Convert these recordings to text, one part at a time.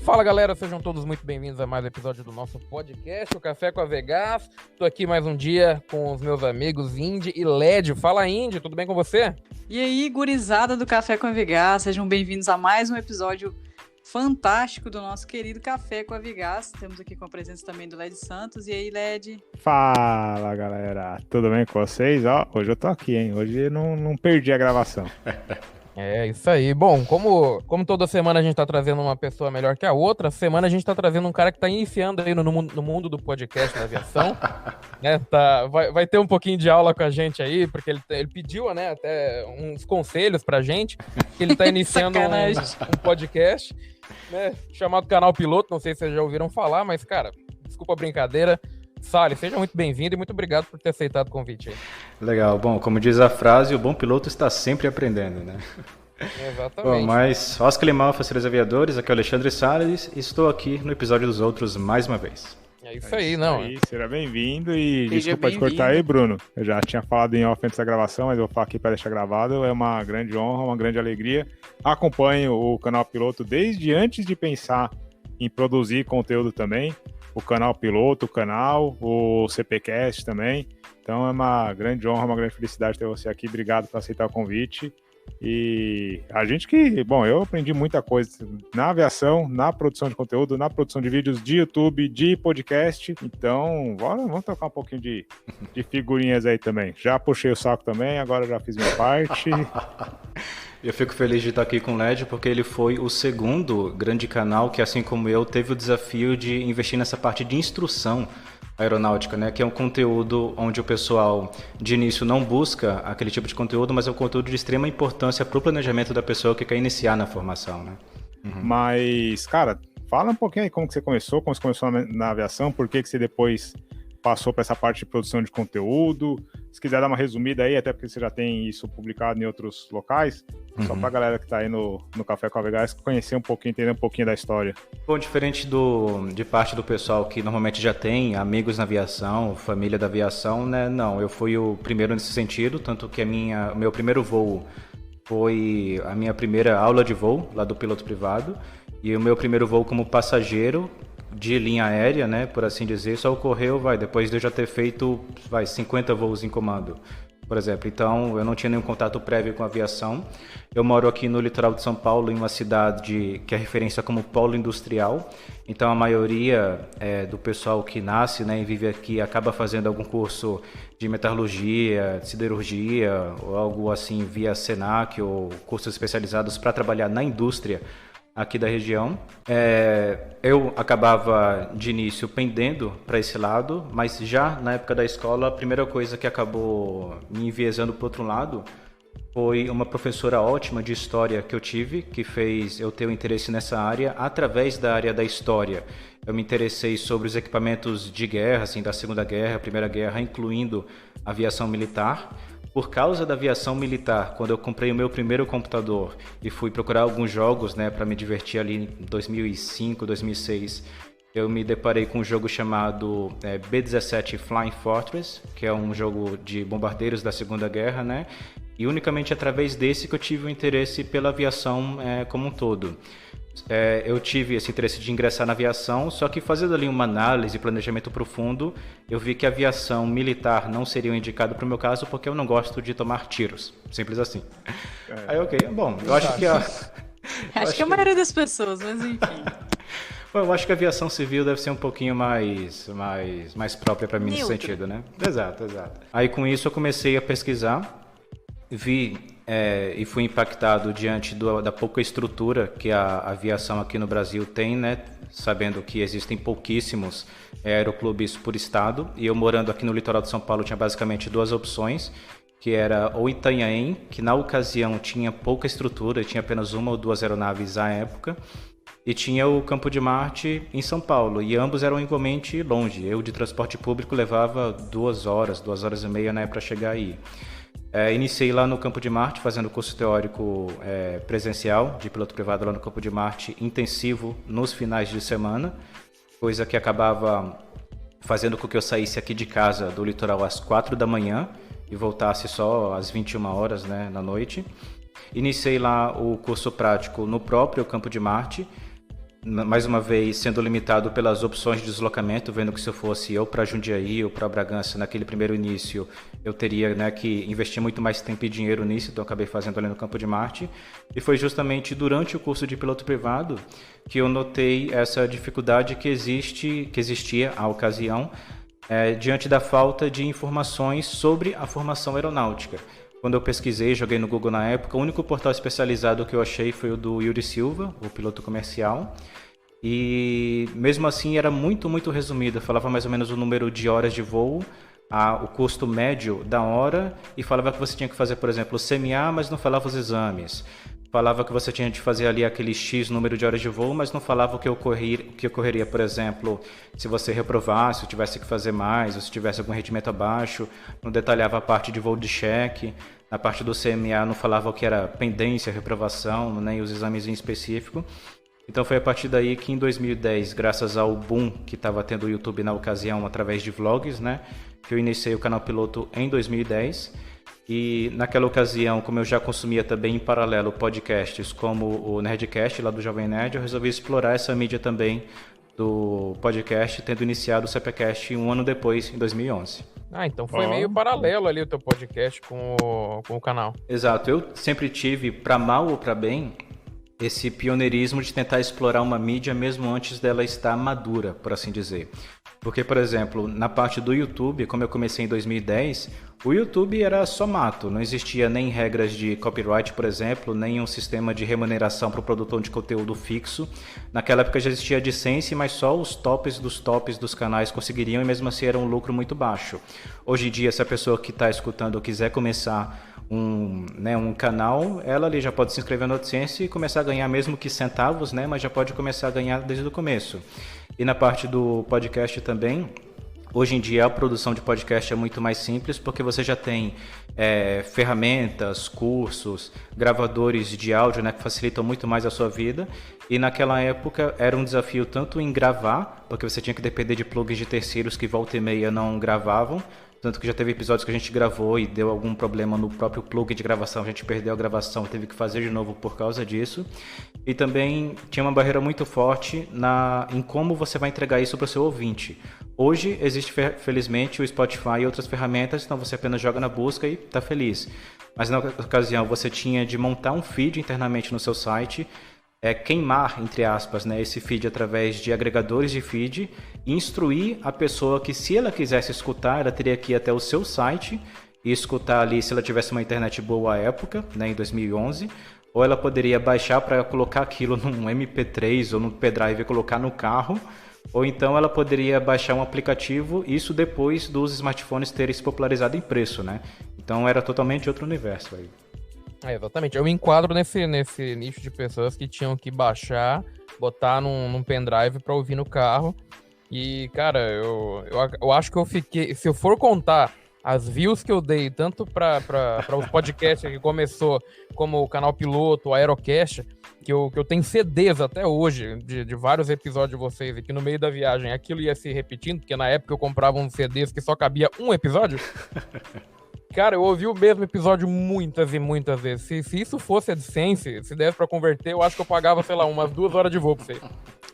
Fala galera, sejam todos muito bem-vindos a mais um episódio do nosso podcast, o Café com a Vegas. Tô aqui mais um dia com os meus amigos Indy e Led. Fala Indy, tudo bem com você? E aí, gurizada do Café com a Vegas, sejam bem-vindos a mais um episódio fantástico do nosso querido Café com a Vegas. Temos aqui com a presença também do Led Santos. E aí, Led? Fala galera, tudo bem com vocês? Hoje eu tô aqui, hein? Hoje não perdi a gravação. É isso aí. Bom, como toda semana a gente tá trazendo uma pessoa melhor que a outra, semana a gente tá trazendo um cara que tá iniciando aí no mundo do podcast da aviação. Né? Vai ter um pouquinho de aula com a gente aí, porque ele pediu, né, até uns conselhos pra gente, que ele tá iniciando um podcast, né, chamado Canal Piloto. Não sei se vocês já ouviram falar, mas, cara, desculpa a brincadeira. Salles, seja muito bem-vindo e muito obrigado por ter aceitado o convite aí. Legal, bom, como diz a frase, o bom piloto está sempre aprendendo, né? Exatamente. Bom, mas Oscar Limão, Faceiros Aviadores, aqui é o Alexandre Salles e estou aqui no episódio dos outros mais uma vez. É isso aí, não. Seja bem-vindo e desculpa te cortar aí, Bruno. Eu já tinha falado em off antes da gravação, mas eu vou falar aqui para deixar gravado. É uma grande honra, uma grande alegria. Acompanho o Canal Piloto desde antes de pensar em produzir conteúdo também. O Canal Piloto, o CPcast também. Então é uma grande honra, uma grande felicidade ter você aqui. Obrigado por aceitar o convite. E a gente eu aprendi muita coisa na aviação, na produção de conteúdo, na produção de vídeos de YouTube, de podcast. Então, vamos tocar um pouquinho de figurinhas aí também. Já puxei o saco também, agora já fiz minha parte. Eu fico feliz de estar aqui com o Led, porque ele foi o segundo grande canal que, assim como eu, teve o desafio de investir nessa parte de instrução aeronáutica, né? Que é um conteúdo onde o pessoal, de início, não busca aquele tipo de conteúdo, mas é um conteúdo de extrema importância para o planejamento da pessoa que quer iniciar na formação, né? Uhum. Mas, cara, fala um pouquinho aí como você começou na aviação, por que você depois passou para essa parte de produção de conteúdo. Se quiser dar uma resumida aí, até porque você já tem isso publicado em outros locais, só para a galera que está aí no Café com a Vegas conhecer um pouquinho, entender um pouquinho da história. Bom, diferente de parte do pessoal que normalmente já tem amigos na aviação, família da aviação, né? Não, eu fui o primeiro nesse sentido, tanto que o meu primeiro voo foi a minha primeira aula de voo lá do piloto privado, e o meu primeiro voo como passageiro de linha aérea, né, por assim dizer, só ocorreu, depois de eu já ter feito, 50 voos em comando, por exemplo. Então, eu não tinha nenhum contato prévio com a aviação. Eu moro aqui no litoral de São Paulo, em uma cidade que é referência como polo industrial. Então, a maioria do pessoal que nasce, né, e vive aqui acaba fazendo algum curso de metalurgia, de siderurgia, ou algo assim via Senac, ou cursos especializados para trabalhar na indústria aqui da região. Eu acabava de início pendendo para esse lado, mas já na época da escola, a primeira coisa que acabou me enviesando para o outro lado foi uma professora ótima de história que eu tive, que fez eu ter um interesse nessa área através da área da história. Eu me interessei sobre os equipamentos de guerra, assim, da Segunda Guerra, Primeira Guerra, incluindo aviação militar. Por causa da aviação militar, quando eu comprei o meu primeiro computador e fui procurar alguns jogos, né, para me divertir ali em 2005, 2006, eu me deparei com um jogo chamado B-17 Flying Fortress, que é um jogo de bombardeiros da Segunda Guerra, né? E unicamente através desse que eu tive o interesse pela aviação como um todo. Eu tive esse interesse de ingressar na aviação, só que fazendo ali uma análise e planejamento profundo, eu vi que a aviação militar não seria o indicado para o meu caso, porque eu não gosto de tomar tiros, simples assim. Aí, bom, eu acho que acho que a maioria das pessoas, mas enfim. Bom, eu acho que a aviação civil deve ser um pouquinho mais própria para mim nesse sentido, né? Exato. Aí com isso eu comecei a pesquisar, vi e fui impactado diante da pouca estrutura que a aviação aqui no Brasil tem, né? Sabendo que existem pouquíssimos aeroclubes por estado, e eu morando aqui no litoral de São Paulo tinha basicamente duas opções, que era o Itanhaém, que na ocasião tinha pouca estrutura, tinha apenas uma ou duas aeronaves à época, e tinha o Campo de Marte em São Paulo, e ambos eram igualmente longe. Eu de transporte público levava 2 horas e meia, né, para chegar aí. Iniciei lá no Campo de Marte, fazendo curso teórico presencial de piloto privado lá no Campo de Marte, intensivo nos finais de semana, coisa que acabava fazendo com que eu saísse aqui de casa do litoral às 4 da manhã e voltasse só às 21 horas, né, na noite. Iniciei lá o curso prático no próprio Campo de Marte, mais uma vez sendo limitado pelas opções de deslocamento, vendo que se eu fosse ou para Jundiaí ou para Bragança naquele primeiro início, eu teria, né, que investir muito mais tempo e dinheiro nisso, então eu acabei fazendo ali no Campo de Marte. E foi justamente durante o curso de piloto privado que eu notei essa dificuldade que existia à ocasião, diante da falta de informações sobre a formação aeronáutica. Quando eu pesquisei, joguei no Google na época, o único portal especializado que eu achei foi o do Yuri Silva, o piloto comercial. E mesmo assim era muito, muito resumido. Falava mais ou menos o número de horas de voo, o custo médio da hora, e falava que você tinha que fazer, por exemplo, o CMA, mas não falava os exames. Falava que você tinha de fazer ali aquele X número de horas de voo, mas não falava o que ocorreria, por exemplo, se você reprovasse, ou tivesse que fazer mais, ou se tivesse algum rendimento abaixo. Não detalhava a parte de voo de cheque. Na parte do CMA não falava o que era pendência, reprovação, nem os exames em específico. Então foi a partir daí que em 2010, graças ao boom que estava tendo o YouTube na ocasião através de vlogs, né, que eu iniciei o canal Piloto em 2010. E naquela ocasião, como eu já consumia também em paralelo podcasts como o Nerdcast lá do Jovem Nerd, eu resolvi explorar essa mídia também do podcast, tendo iniciado o CPCast um ano depois, em 2011. Então foi meio paralelo ali o teu podcast com o canal. Exato, eu sempre tive, para mal ou para bem, esse pioneirismo de tentar explorar uma mídia mesmo antes dela estar madura, por assim dizer. Porque, por exemplo, na parte do YouTube, como eu comecei em 2010, o YouTube era só mato, não existia nem regras de copyright, por exemplo, nem um sistema de remuneração para o produtor de conteúdo fixo. Naquela época já existia a AdSense, mas só os tops dos canais conseguiriam, e mesmo assim era um lucro muito baixo. Hoje em dia, se a pessoa que está escutando quiser começar um canal, ela ali já pode se inscrever no AdSense e começar a ganhar mesmo que centavos, né? Mas já pode começar a ganhar desde o começo. E na parte do podcast também, hoje em dia a produção de podcast é muito mais simples, porque você já tem ferramentas, cursos, gravadores de áudio, né, que facilitam muito mais a sua vida. E naquela época era um desafio tanto em gravar, porque você tinha que depender de plugins de terceiros que volta e meia não gravavam. Tanto que já teve episódios que a gente gravou e deu algum problema no próprio plugin de gravação, a gente perdeu a gravação, teve que fazer de novo por causa disso. E também tinha uma barreira muito forte em como você vai entregar isso para o seu ouvinte. Hoje existe, felizmente, o Spotify e outras ferramentas, então você apenas joga na busca e está feliz. Mas na ocasião você tinha de montar um feed internamente no seu site, queimar, entre aspas, né, esse feed através de agregadores de feed e instruir a pessoa que, se ela quisesse escutar, ela teria que ir até o seu site e escutar ali, se ela tivesse uma internet boa à época, né, em 2011, ou ela poderia baixar para colocar aquilo num MP3 ou num pendrive e colocar no carro, ou então ela poderia baixar um aplicativo, isso depois dos smartphones terem se popularizado em preço, né? Então era totalmente outro universo aí. Exatamente, eu me enquadro nesse nicho de pessoas que tinham que baixar, botar num pendrive pra ouvir no carro. E, cara, eu acho que eu fiquei, se eu for contar as views que eu dei, tanto para os podcasts que começou, como o canal Piloto, o Aerocast, que eu tenho CDs até hoje, de vários episódios de vocês, e que no meio da viagem aquilo ia se repetindo, porque na época eu comprava uns CDs que só cabia um episódio. Cara, eu ouvi o mesmo episódio muitas e muitas vezes. Se isso fosse AdSense, se desse pra converter, eu acho que eu pagava, sei lá, umas 2 horas de voo pra você.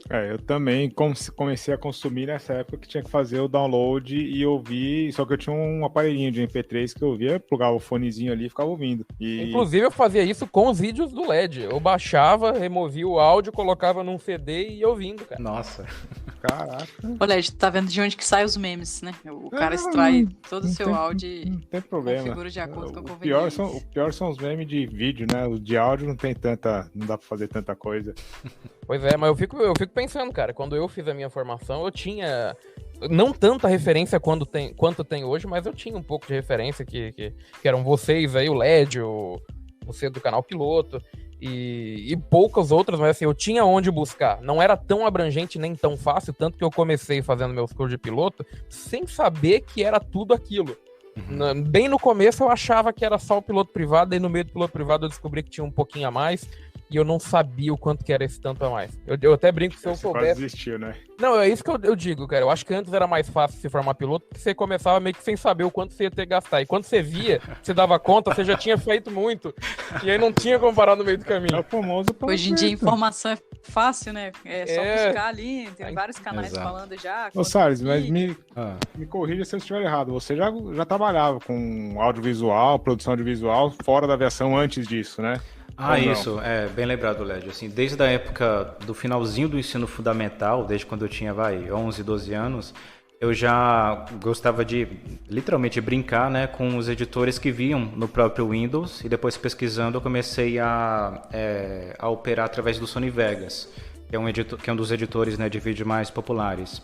Eu também comecei a consumir nessa época que tinha que fazer o download e ouvir, só que eu tinha um aparelhinho de MP3 que eu ouvia, plugava o fonezinho ali e ficava ouvindo. Inclusive eu fazia isso com os vídeos do LED. Eu baixava, removia o áudio, colocava num CD e ia ouvindo, cara. Nossa. Caraca. Ô, LED, tá vendo de onde que saem os memes, né? O cara extrai todo o seu áudio e não tem problema. Configura de acordo com a conveniência. O pior são os memes de vídeo, né? O de áudio não dá pra fazer tanta coisa. Pois é, mas eu fico pensando, cara, quando eu fiz a minha formação, eu tinha não tanta referência quanto tem hoje, mas eu tinha um pouco de referência que eram vocês aí, o LED, você do canal Piloto, e poucas outras, mas assim, eu tinha onde buscar. Não era tão abrangente nem tão fácil, tanto que eu comecei fazendo meus cursos de piloto sem saber que era tudo aquilo. Bem no começo eu achava que era só o piloto privado, e no meio do piloto privado eu descobri que tinha um pouquinho a mais, e eu não sabia o quanto que era esse tanto a mais. Eu até brinco que se eu soubesse... Quase desistiu, né? Não, é isso que eu digo, cara. Eu acho que antes era mais fácil se formar piloto, porque você começava meio que sem saber o quanto você ia ter que gastar. E quando você via, você dava conta, você já tinha feito muito, e aí não tinha como parar no meio do caminho. É o famoso Hoje em dia, informação é fácil, né? É só buscar ali, tem vários canais Exato. falando já. Ô, Salles, mas me corrija se eu estiver errado. Você já trabalhava com audiovisual, produção audiovisual, fora da aviação antes disso, né? Isso, bem lembrado, Led. Assim, desde a época do finalzinho do ensino fundamental, desde quando eu tinha, 11, 12 anos, eu já gostava de, literalmente, brincar, né, com os editores que viam no próprio Windows, e depois pesquisando eu comecei a operar através do Sony Vegas, que é um dos editores, né, de vídeo mais populares.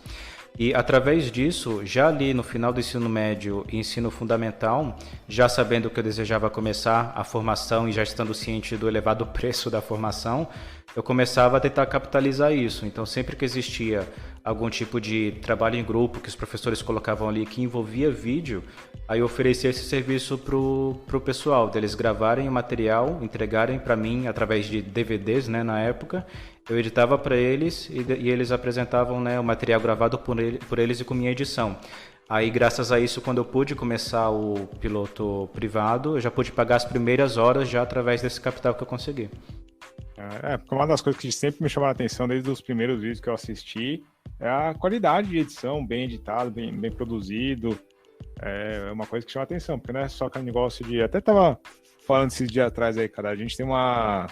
E através disso, já ali no final do ensino médio e ensino fundamental, já sabendo que eu desejava começar a formação e já estando ciente do elevado preço da formação, eu começava a tentar capitalizar isso. Então, sempre que existia algum tipo de trabalho em grupo que os professores colocavam ali que envolvia vídeo, aí eu oferecia esse serviço pro pessoal, deles gravarem o material, entregarem para mim através de DVDs, né, na época. Eu editava para eles e eles apresentavam, né, o material gravado por eles e com minha edição. Aí, graças a isso, quando eu pude começar o piloto privado, eu já pude pagar as primeiras horas já através desse capital que eu consegui. Porque uma das coisas que sempre me chamou a atenção desde os primeiros vídeos que eu assisti é a qualidade de edição, bem editado, bem produzido. É uma coisa que chama a atenção, porque não é só aquele negócio de... Até tava falando esses dias atrás aí, cara, a gente tem uma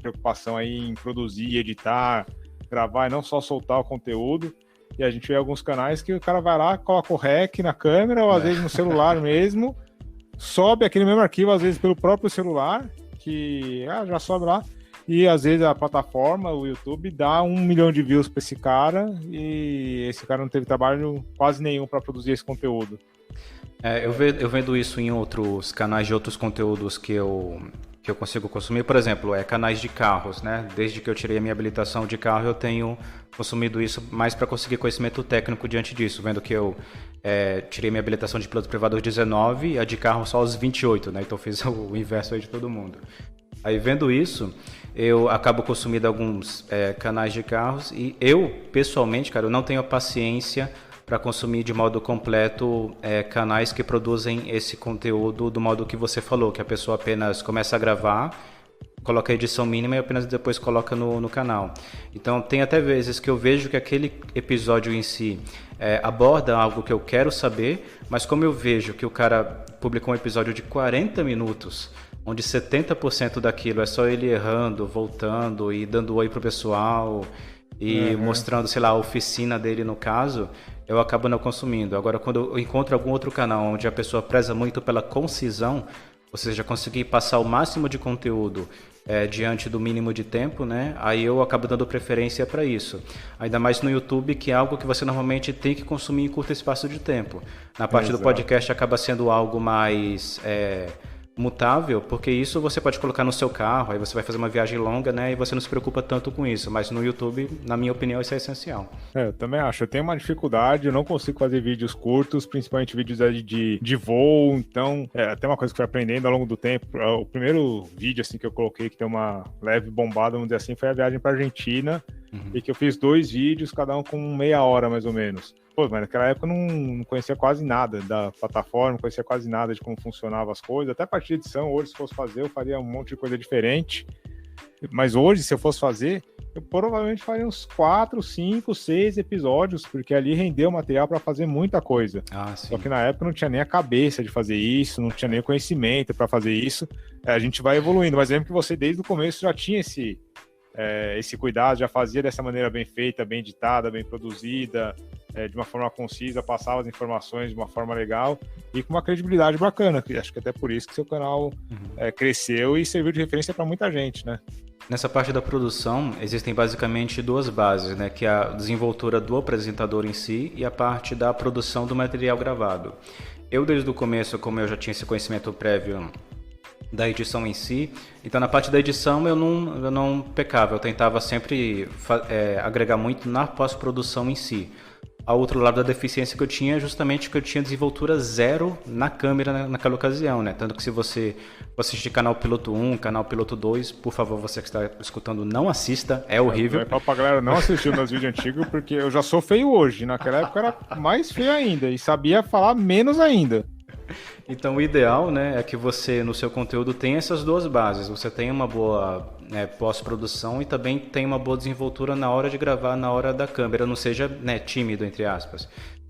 preocupação aí em produzir, editar, gravar e não só soltar o conteúdo. E a gente vê alguns canais que o cara vai lá, coloca o REC na câmera ou às vezes no celular mesmo, sobe aquele mesmo arquivo, às vezes pelo próprio celular, que já sobe lá. E às vezes a plataforma, o YouTube, dá 1 milhão de views para esse cara e esse cara não teve trabalho quase nenhum para produzir esse conteúdo. Eu vendo isso em outros canais de outros conteúdos que eu consigo consumir, por exemplo, canais de carros, né? Desde que eu tirei a minha habilitação de carro, eu tenho consumido isso mais para conseguir conhecimento técnico diante disso, vendo que eu tirei minha habilitação de piloto privado aos 19 e a de carro só aos 28, né? Então eu fiz o inverso aí de todo mundo. Aí vendo isso, eu acabo consumindo alguns canais de carros e eu, pessoalmente, cara, eu não tenho a paciência para consumir de modo completo canais que produzem esse conteúdo do modo que você falou, que a pessoa apenas começa a gravar, coloca a edição mínima e apenas depois coloca no canal. Então tem até vezes que eu vejo que aquele episódio em si aborda algo que eu quero saber, mas como eu vejo que o cara publicou um episódio de 40 minutos, onde 70% daquilo é só ele errando, voltando e dando oi pro pessoal e mostrando, sei lá, a oficina dele no caso, eu acabo não consumindo. Agora, quando eu encontro algum outro canal onde a pessoa preza muito pela concisão, ou seja, conseguir passar o máximo de conteúdo diante do mínimo de tempo, né? Aí eu acabo dando preferência para isso. Ainda mais no YouTube, que é algo que você normalmente tem que consumir em curto espaço de tempo. Na parte do podcast acaba sendo algo mais mutável, porque isso você pode colocar no seu carro, aí você vai fazer uma viagem longa, né, e você não se preocupa tanto com isso, mas no YouTube, na minha opinião, isso é essencial. Eu também acho, eu tenho uma dificuldade, eu não consigo fazer vídeos curtos, principalmente vídeos de voo, então, até uma coisa que eu fui aprendendo ao longo do tempo, o primeiro vídeo, assim, que eu coloquei, que tem uma leve bombada, vamos dizer assim, foi a viagem para Argentina, e que eu fiz 2 vídeos, cada um com meia hora, mais ou menos. Pô, mas naquela época eu não conhecia quase nada da plataforma, não conhecia quase nada de como funcionavam as coisas, até a parte de edição, hoje se fosse fazer, eu faria um monte de coisa diferente, mas hoje, se eu fosse fazer, eu provavelmente faria uns 4, 5, 6 episódios, porque ali rendeu material para fazer muita coisa. Só que na época não tinha nem a cabeça de fazer isso, não tinha nem o conhecimento para fazer isso, a gente vai evoluindo, mas lembro que você desde o começo já tinha esse cuidado, já fazia dessa maneira bem feita, bem editada, bem produzida, de uma forma concisa, passava as informações de uma forma legal e com uma credibilidade bacana. Acho que até por isso que seu canal cresceu e serviu de referência para muita gente, né? Nessa parte da produção, existem basicamente 2 bases, né? Que é a desenvoltura do apresentador em si e a parte da produção do material gravado. Eu, desde o começo, como eu já tinha esse conhecimento prévio da edição em si, então na parte da edição eu não pecava, eu tentava sempre agregar muito na pós-produção em si. Ao outro lado da deficiência que eu tinha é justamente que eu tinha desenvoltura 0 na câmera naquela ocasião, né? Tanto que se você assistir canal Piloto 1, canal Piloto 2, por favor, você que está escutando, não assista, é horrível. Pra galera não assistir meus vídeos antigos, porque eu já sou feio hoje, naquela época eu era mais feio ainda e sabia falar menos ainda. Então, o ideal, né, é que você, no seu conteúdo, tenha essas duas bases. Você tenha uma boa pós-produção e também tenha uma boa desenvoltura na hora de gravar, na hora da câmera, não seja, né, tímido, entre aspas.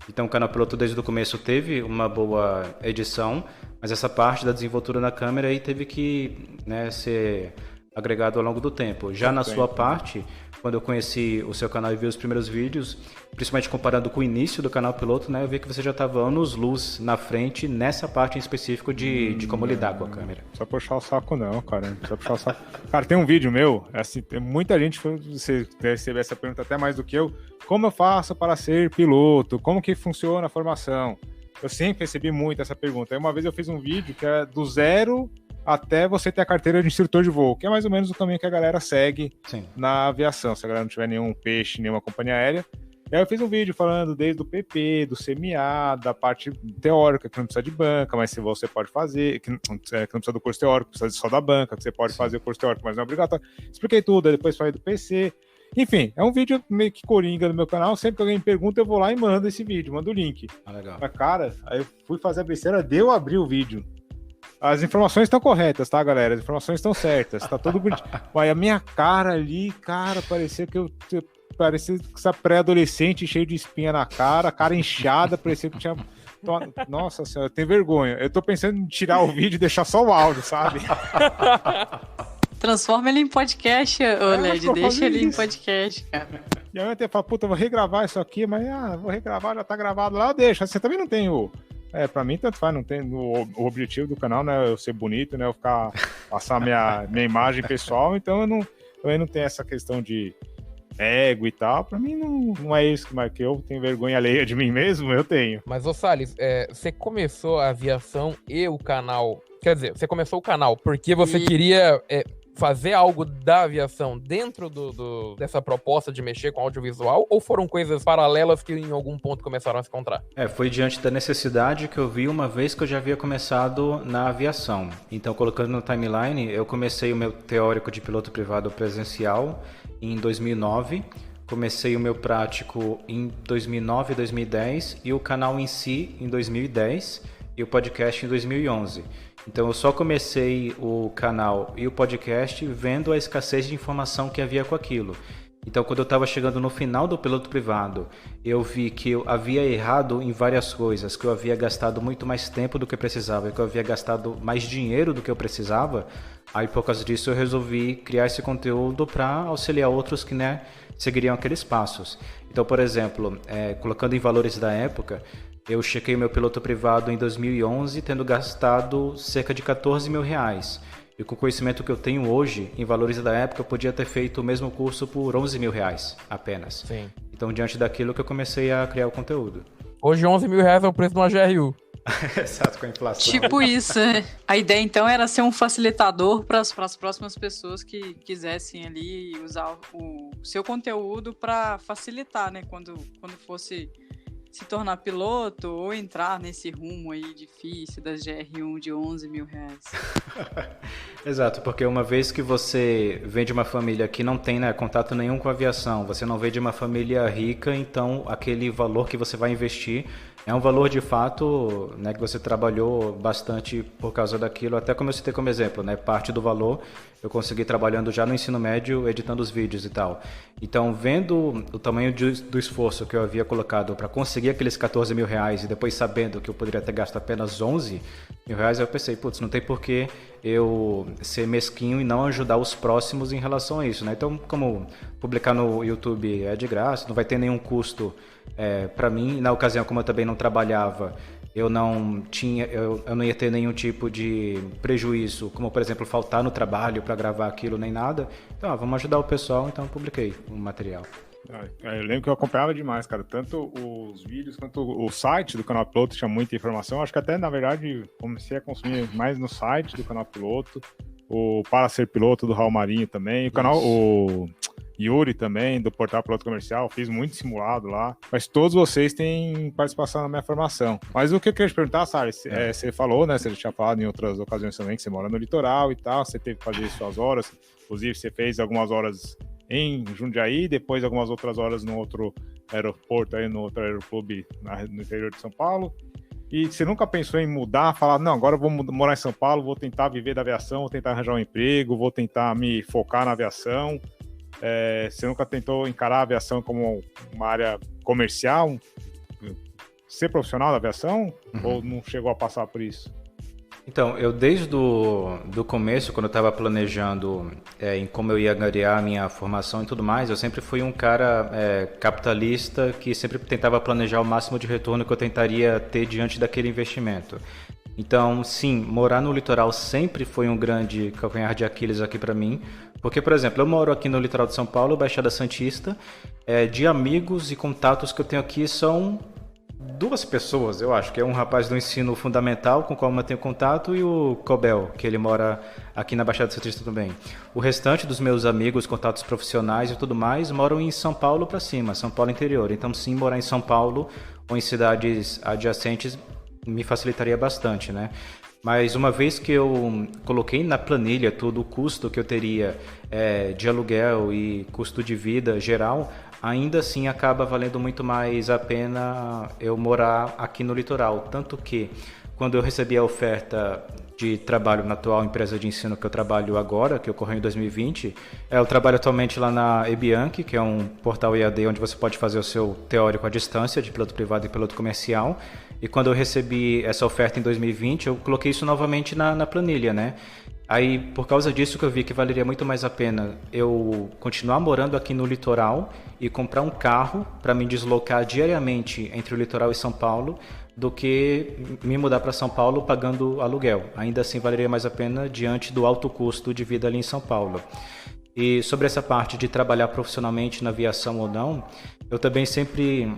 Então, o Canal Piloto, desde o começo, teve uma boa edição, mas essa parte da desenvoltura na câmera aí teve que, né, ser agregado ao longo do tempo. Já na sua parte, quando eu conheci o seu canal e vi os primeiros vídeos, principalmente comparando com o início do Canal Piloto, né, eu vi que você já estava anos-luz na frente nessa parte em específico de como lidar com a câmera. Não precisa puxar o saco não, cara. Não precisa puxar o saco. Cara, tem um vídeo meu, assim, tem muita gente, você recebe essa pergunta até mais do que eu, como eu faço para ser piloto? Como que funciona a formação? Eu sempre recebi muito essa pergunta. Aí uma vez eu fiz um vídeo que é do zero até você ter a carteira de instrutor de voo, que é mais ou menos o caminho que a galera segue na aviação, se a galera não tiver nenhum peixe, nenhuma companhia aérea. E aí eu fiz um vídeo falando desde o PP, do CMA, da parte teórica, que não precisa de banca, mas se você pode fazer, que não precisa do curso teórico, precisa só da banca, que você pode fazer o curso teórico, mas não é obrigatório. Expliquei tudo, aí depois falei do PC. Enfim, é um vídeo meio que coringa no meu canal, sempre que alguém me pergunta, eu vou lá e mando esse vídeo, mando o link. Legal. Mas, cara, aí eu fui fazer a besteira, deu abrir o vídeo. As informações estão corretas, tá, galera? As informações estão certas, tá tudo bonitinho. Mas a minha cara ali, cara, parecia essa pré-adolescente cheio de espinha na cara inchada, parecia que tinha... Nossa senhora, eu tenho vergonha. Eu tô pensando em tirar o vídeo e deixar só o áudio, sabe? Transforma ele em podcast, Led. Deixa ele em podcast, cara. E aí eu até falo, puta, vou regravar isso aqui, mas vou regravar, já tá gravado lá, eu deixo. Você também não tem o... pra mim tanto faz, não tem o objetivo do canal, né, eu ser bonito, né, eu passar minha imagem pessoal, então eu também não tenho essa questão de ego e tal, pra mim não é isso que eu tenho vergonha alheia de mim mesmo, eu tenho. Mas, ô Salles, você começou a aviação e o canal, quer dizer, você começou o canal porque você queria fazer algo da aviação dentro dessa proposta de mexer com audiovisual, ou foram coisas paralelas que em algum ponto começaram a se encontrar? Foi diante da necessidade que eu vi uma vez que eu já havia começado na aviação. Então, colocando no timeline, eu comecei o meu teórico de piloto privado presencial em 2009, comecei o meu prático em 2009 e 2010 e o canal em si em 2010 e o podcast em 2011. Então eu só comecei o canal e o podcast vendo a escassez de informação que havia com aquilo. Então quando eu estava chegando no final do piloto privado, eu vi que eu havia errado em várias coisas, que eu havia gastado muito mais tempo do que eu precisava, que eu havia gastado mais dinheiro do que eu precisava. Aí por causa disso eu resolvi criar esse conteúdo para auxiliar outros que, né, seguiriam aqueles passos. Então, por exemplo, colocando em valores da época, eu chequei o meu piloto privado em 2011 tendo gastado cerca de 14 mil reais. E com o conhecimento que eu tenho hoje, em valores da época, eu podia ter feito o mesmo curso por 11 mil reais apenas. Sim. Então, diante daquilo que eu comecei a criar o conteúdo. Hoje 11 mil reais é o preço de uma GRU. Exato, com a inflação. Tipo isso, né? A ideia, então, era ser um facilitador para as próximas pessoas que quisessem ali usar o seu conteúdo para facilitar, né? Quando fosse se tornar piloto ou entrar nesse rumo aí difícil das GR1 de 11 mil reais. Exato, porque uma vez que você vem de uma família que não tem, né, contato nenhum com a aviação, você não vem de uma família rica, então aquele valor que você vai investir é um valor de fato, né, que você trabalhou bastante por causa daquilo, até como eu citei como exemplo, né, parte do valor eu consegui trabalhando já no ensino médio, editando os vídeos e tal. Então, vendo o tamanho do esforço que eu havia colocado para conseguir aqueles 14 mil reais e depois sabendo que eu poderia ter gasto apenas 11 mil reais, eu pensei, putz, não tem por que eu ser mesquinho e não ajudar os próximos em relação a isso, né? Então, como publicar no YouTube é de graça, não vai ter nenhum custo para mim. Na ocasião, como eu também não trabalhava, eu não ia ter nenhum tipo de prejuízo, como por exemplo faltar no trabalho para gravar aquilo nem nada. Então, vamos ajudar o pessoal, então eu publiquei o material. Eu lembro que eu acompanhava demais, cara, tanto os vídeos quanto o site do Canal Piloto tinha muita informação. Acho que até, na verdade, comecei a consumir mais no site do Canal Piloto, o Para Ser Piloto do Raul Marinho também, o Yuri também, do Portal Piloto Comercial, fiz muito simulado lá, mas todos vocês têm participação na minha formação. Mas o que eu queria te perguntar, Sara, você falou, né, você já tinha falado em outras ocasiões também, que você mora no litoral e tal, você teve que fazer suas horas, inclusive você fez algumas horas em Jundiaí, depois algumas outras horas no outro aeroporto, aí no outro aeroclube no interior de São Paulo. E você nunca pensou em mudar, falar, não, agora eu vou morar em São Paulo, vou tentar viver da aviação, vou tentar arranjar um emprego, vou tentar me focar na aviação? Você nunca tentou encarar a aviação como uma área comercial? Ser profissional da aviação? Ou não chegou a passar por isso? Então, eu desde do começo, quando eu estava planejando em como eu ia ganhar a minha formação e tudo mais, eu sempre fui um cara capitalista que sempre tentava planejar o máximo de retorno que eu tentaria ter diante daquele investimento. Então, sim, morar no litoral sempre foi um grande calcanhar de Aquiles aqui para mim, porque, por exemplo, eu moro aqui no litoral de São Paulo, Baixada Santista, de amigos e contatos que eu tenho aqui são 2 pessoas, eu acho, que é um rapaz do ensino fundamental com o qual eu mantenho contato e o Cobel, que ele mora aqui na Baixada Santista também. O restante dos meus amigos, contatos profissionais e tudo mais, moram em São Paulo para cima, São Paulo interior. Então, sim, morar em São Paulo ou em cidades adjacentes me facilitaria bastante, né? Mas uma vez que eu coloquei na planilha todo o custo que eu teria de aluguel e custo de vida geral, ainda assim acaba valendo muito mais a pena eu morar aqui no litoral. Tanto que, quando eu recebi a oferta de trabalho na atual empresa de ensino que eu trabalho agora, que ocorreu em 2020, eu trabalho atualmente lá na eBianchi, que é um portal EAD onde você pode fazer o seu teórico à distância, de piloto privado e piloto comercial. E quando eu recebi essa oferta em 2020, eu coloquei isso novamente na planilha, né? Aí, por causa disso que eu vi que valeria muito mais a pena eu continuar morando aqui no litoral e comprar um carro para me deslocar diariamente entre o litoral e São Paulo, do que me mudar para São Paulo pagando aluguel. Ainda assim valeria mais a pena diante do alto custo de vida ali em São Paulo. E sobre essa parte de trabalhar profissionalmente na aviação ou não, eu também sempre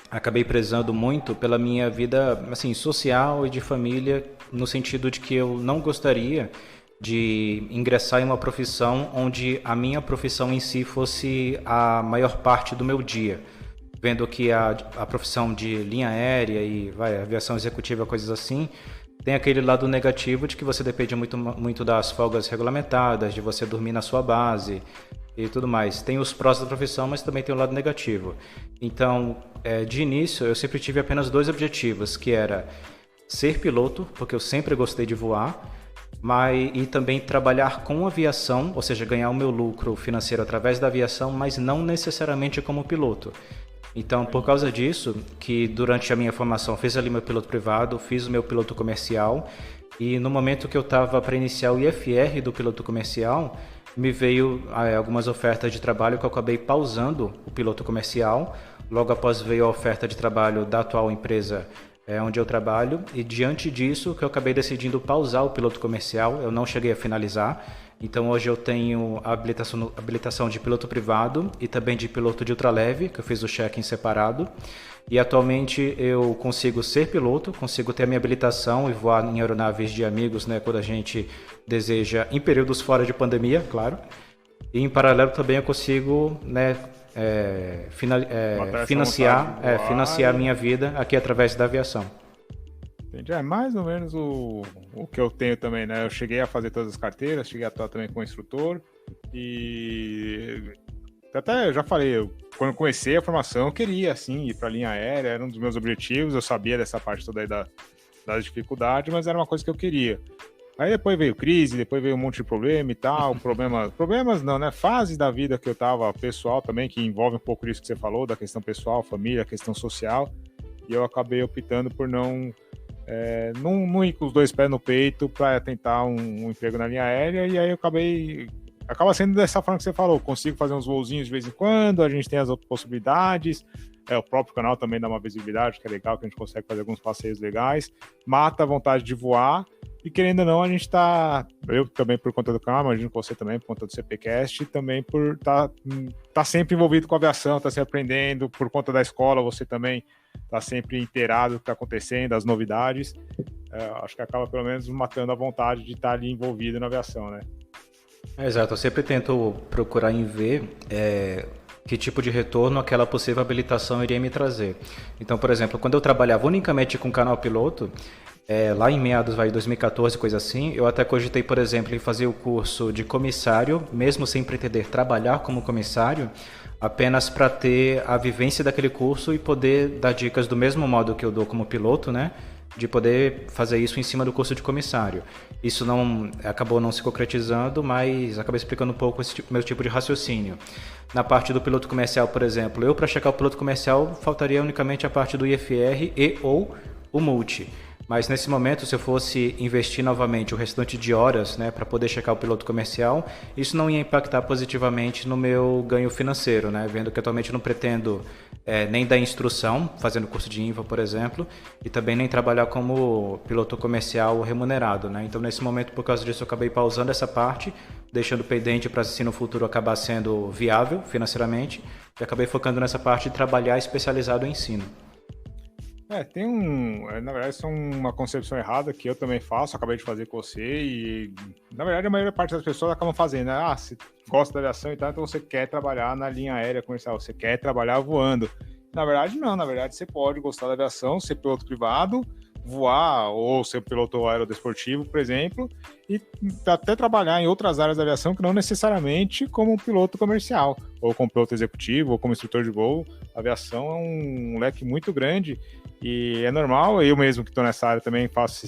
acabei prezando muito pela minha vida assim, social e de família, no sentido de que eu não gostaria de ingressar em uma profissão onde a minha profissão em si fosse a maior parte do meu dia. Vendo que a profissão de linha aérea e aviação executiva, coisas assim, tem aquele lado negativo de que você depende muito das folgas regulamentadas, de você dormir na sua base e tudo mais. Tem os prós da profissão, mas também tem o lado negativo. Então, de início, eu sempre tive apenas 2 objetivos, que era ser piloto, porque eu sempre gostei de voar, e também trabalhar com aviação, ou seja, ganhar o meu lucro financeiro através da aviação, mas não necessariamente como piloto. Então, por causa disso, que durante a minha formação fiz ali meu piloto privado, fiz o meu piloto comercial, e no momento que eu estava para iniciar o IFR do piloto comercial, me veio algumas ofertas de trabalho que eu acabei pausando o piloto comercial. Logo após veio a oferta de trabalho da atual empresa onde eu trabalho, e diante disso que eu acabei decidindo pausar o piloto comercial, eu não cheguei a finalizar. Então hoje eu tenho a habilitação de piloto privado e também de piloto de ultraleve, que eu fiz o check-in separado. E atualmente eu consigo ser piloto, consigo ter a minha habilitação e voar em aeronaves de amigos, né, quando a gente deseja, em períodos fora de pandemia, claro. E em paralelo também eu consigo, né, financiar a minha vida aqui através da aviação. Entendi. É mais ou menos o que eu tenho também, né? Eu cheguei a fazer todas as carteiras, cheguei a atuar também como instrutor e até eu já falei, quando eu comecei a formação eu queria, assim, ir para a linha aérea, era um dos meus objetivos, eu sabia dessa parte toda aí das dificuldades, mas era uma coisa que eu queria. Aí depois veio crise, depois veio um monte de problema e tal, problemas não, né? Fases da vida que eu tava, pessoal também, que envolve um pouco disso que você falou, da questão pessoal, família, questão social, e eu acabei optando por não ir com os 2 pés no peito para tentar um emprego na linha aérea, e aí eu acaba sendo dessa forma que você falou, consigo fazer uns voozinhos de vez em quando, a gente tem as outras possibilidades, o próprio canal também dá uma visibilidade, que é legal, que a gente consegue fazer alguns passeios legais, mata a vontade de voar, e querendo ou não, a gente eu também por conta do canal, imagino que você também por conta do CPcast, também por tá sempre envolvido com a aviação, tá sempre aprendendo, por conta da escola, você também tá sempre inteirado do que tá acontecendo, das novidades, acho que acaba pelo menos matando a vontade de estar ali envolvido na aviação, né? Exato, eu sempre tento procurar em ver que tipo de retorno aquela possível habilitação iria me trazer. Então, por exemplo, quando eu trabalhava unicamente com canal piloto, lá em meados de 2014, coisa assim, eu até cogitei, por exemplo, em fazer o curso de comissário, mesmo sem pretender trabalhar como comissário, apenas para ter a vivência daquele curso e poder dar dicas do mesmo modo que eu dou como piloto, né? de poder fazer isso em cima do curso de comissário. Isso acabou não se concretizando, mas acabei explicando um pouco esse meu tipo de raciocínio. Na parte do piloto comercial, por exemplo, para checar o piloto comercial, faltaria unicamente a parte do IFR e ou o multi. Mas nesse momento, se eu fosse investir novamente o restante de horas, né, para poder checar o piloto comercial, isso não ia impactar positivamente no meu ganho financeiro, né? Vendo que atualmente eu não pretendo nem dar instrução, fazendo curso de INVA, por exemplo, e também nem trabalhar como piloto comercial remunerado, né? Então, nesse momento, por causa disso, eu acabei pausando essa parte, deixando pendente para se no futuro acabar sendo viável financeiramente, e acabei focando nessa parte de trabalhar especializado em ensino. Na verdade, isso é uma concepção errada que eu também faço, acabei de fazer com você e, na verdade, a maior parte das pessoas acabam fazendo, né? Você gosta da aviação e tal, então você quer trabalhar na linha aérea comercial, você quer trabalhar voando. Na verdade, não, na verdade, você pode gostar da aviação, ser piloto privado, voar ou ser piloto aerodesportivo, por exemplo, e até trabalhar em outras áreas da aviação que não necessariamente como piloto comercial, ou como piloto executivo, ou como instrutor de voo. A aviação é um leque muito grande e é normal, eu mesmo que estou nessa área também faço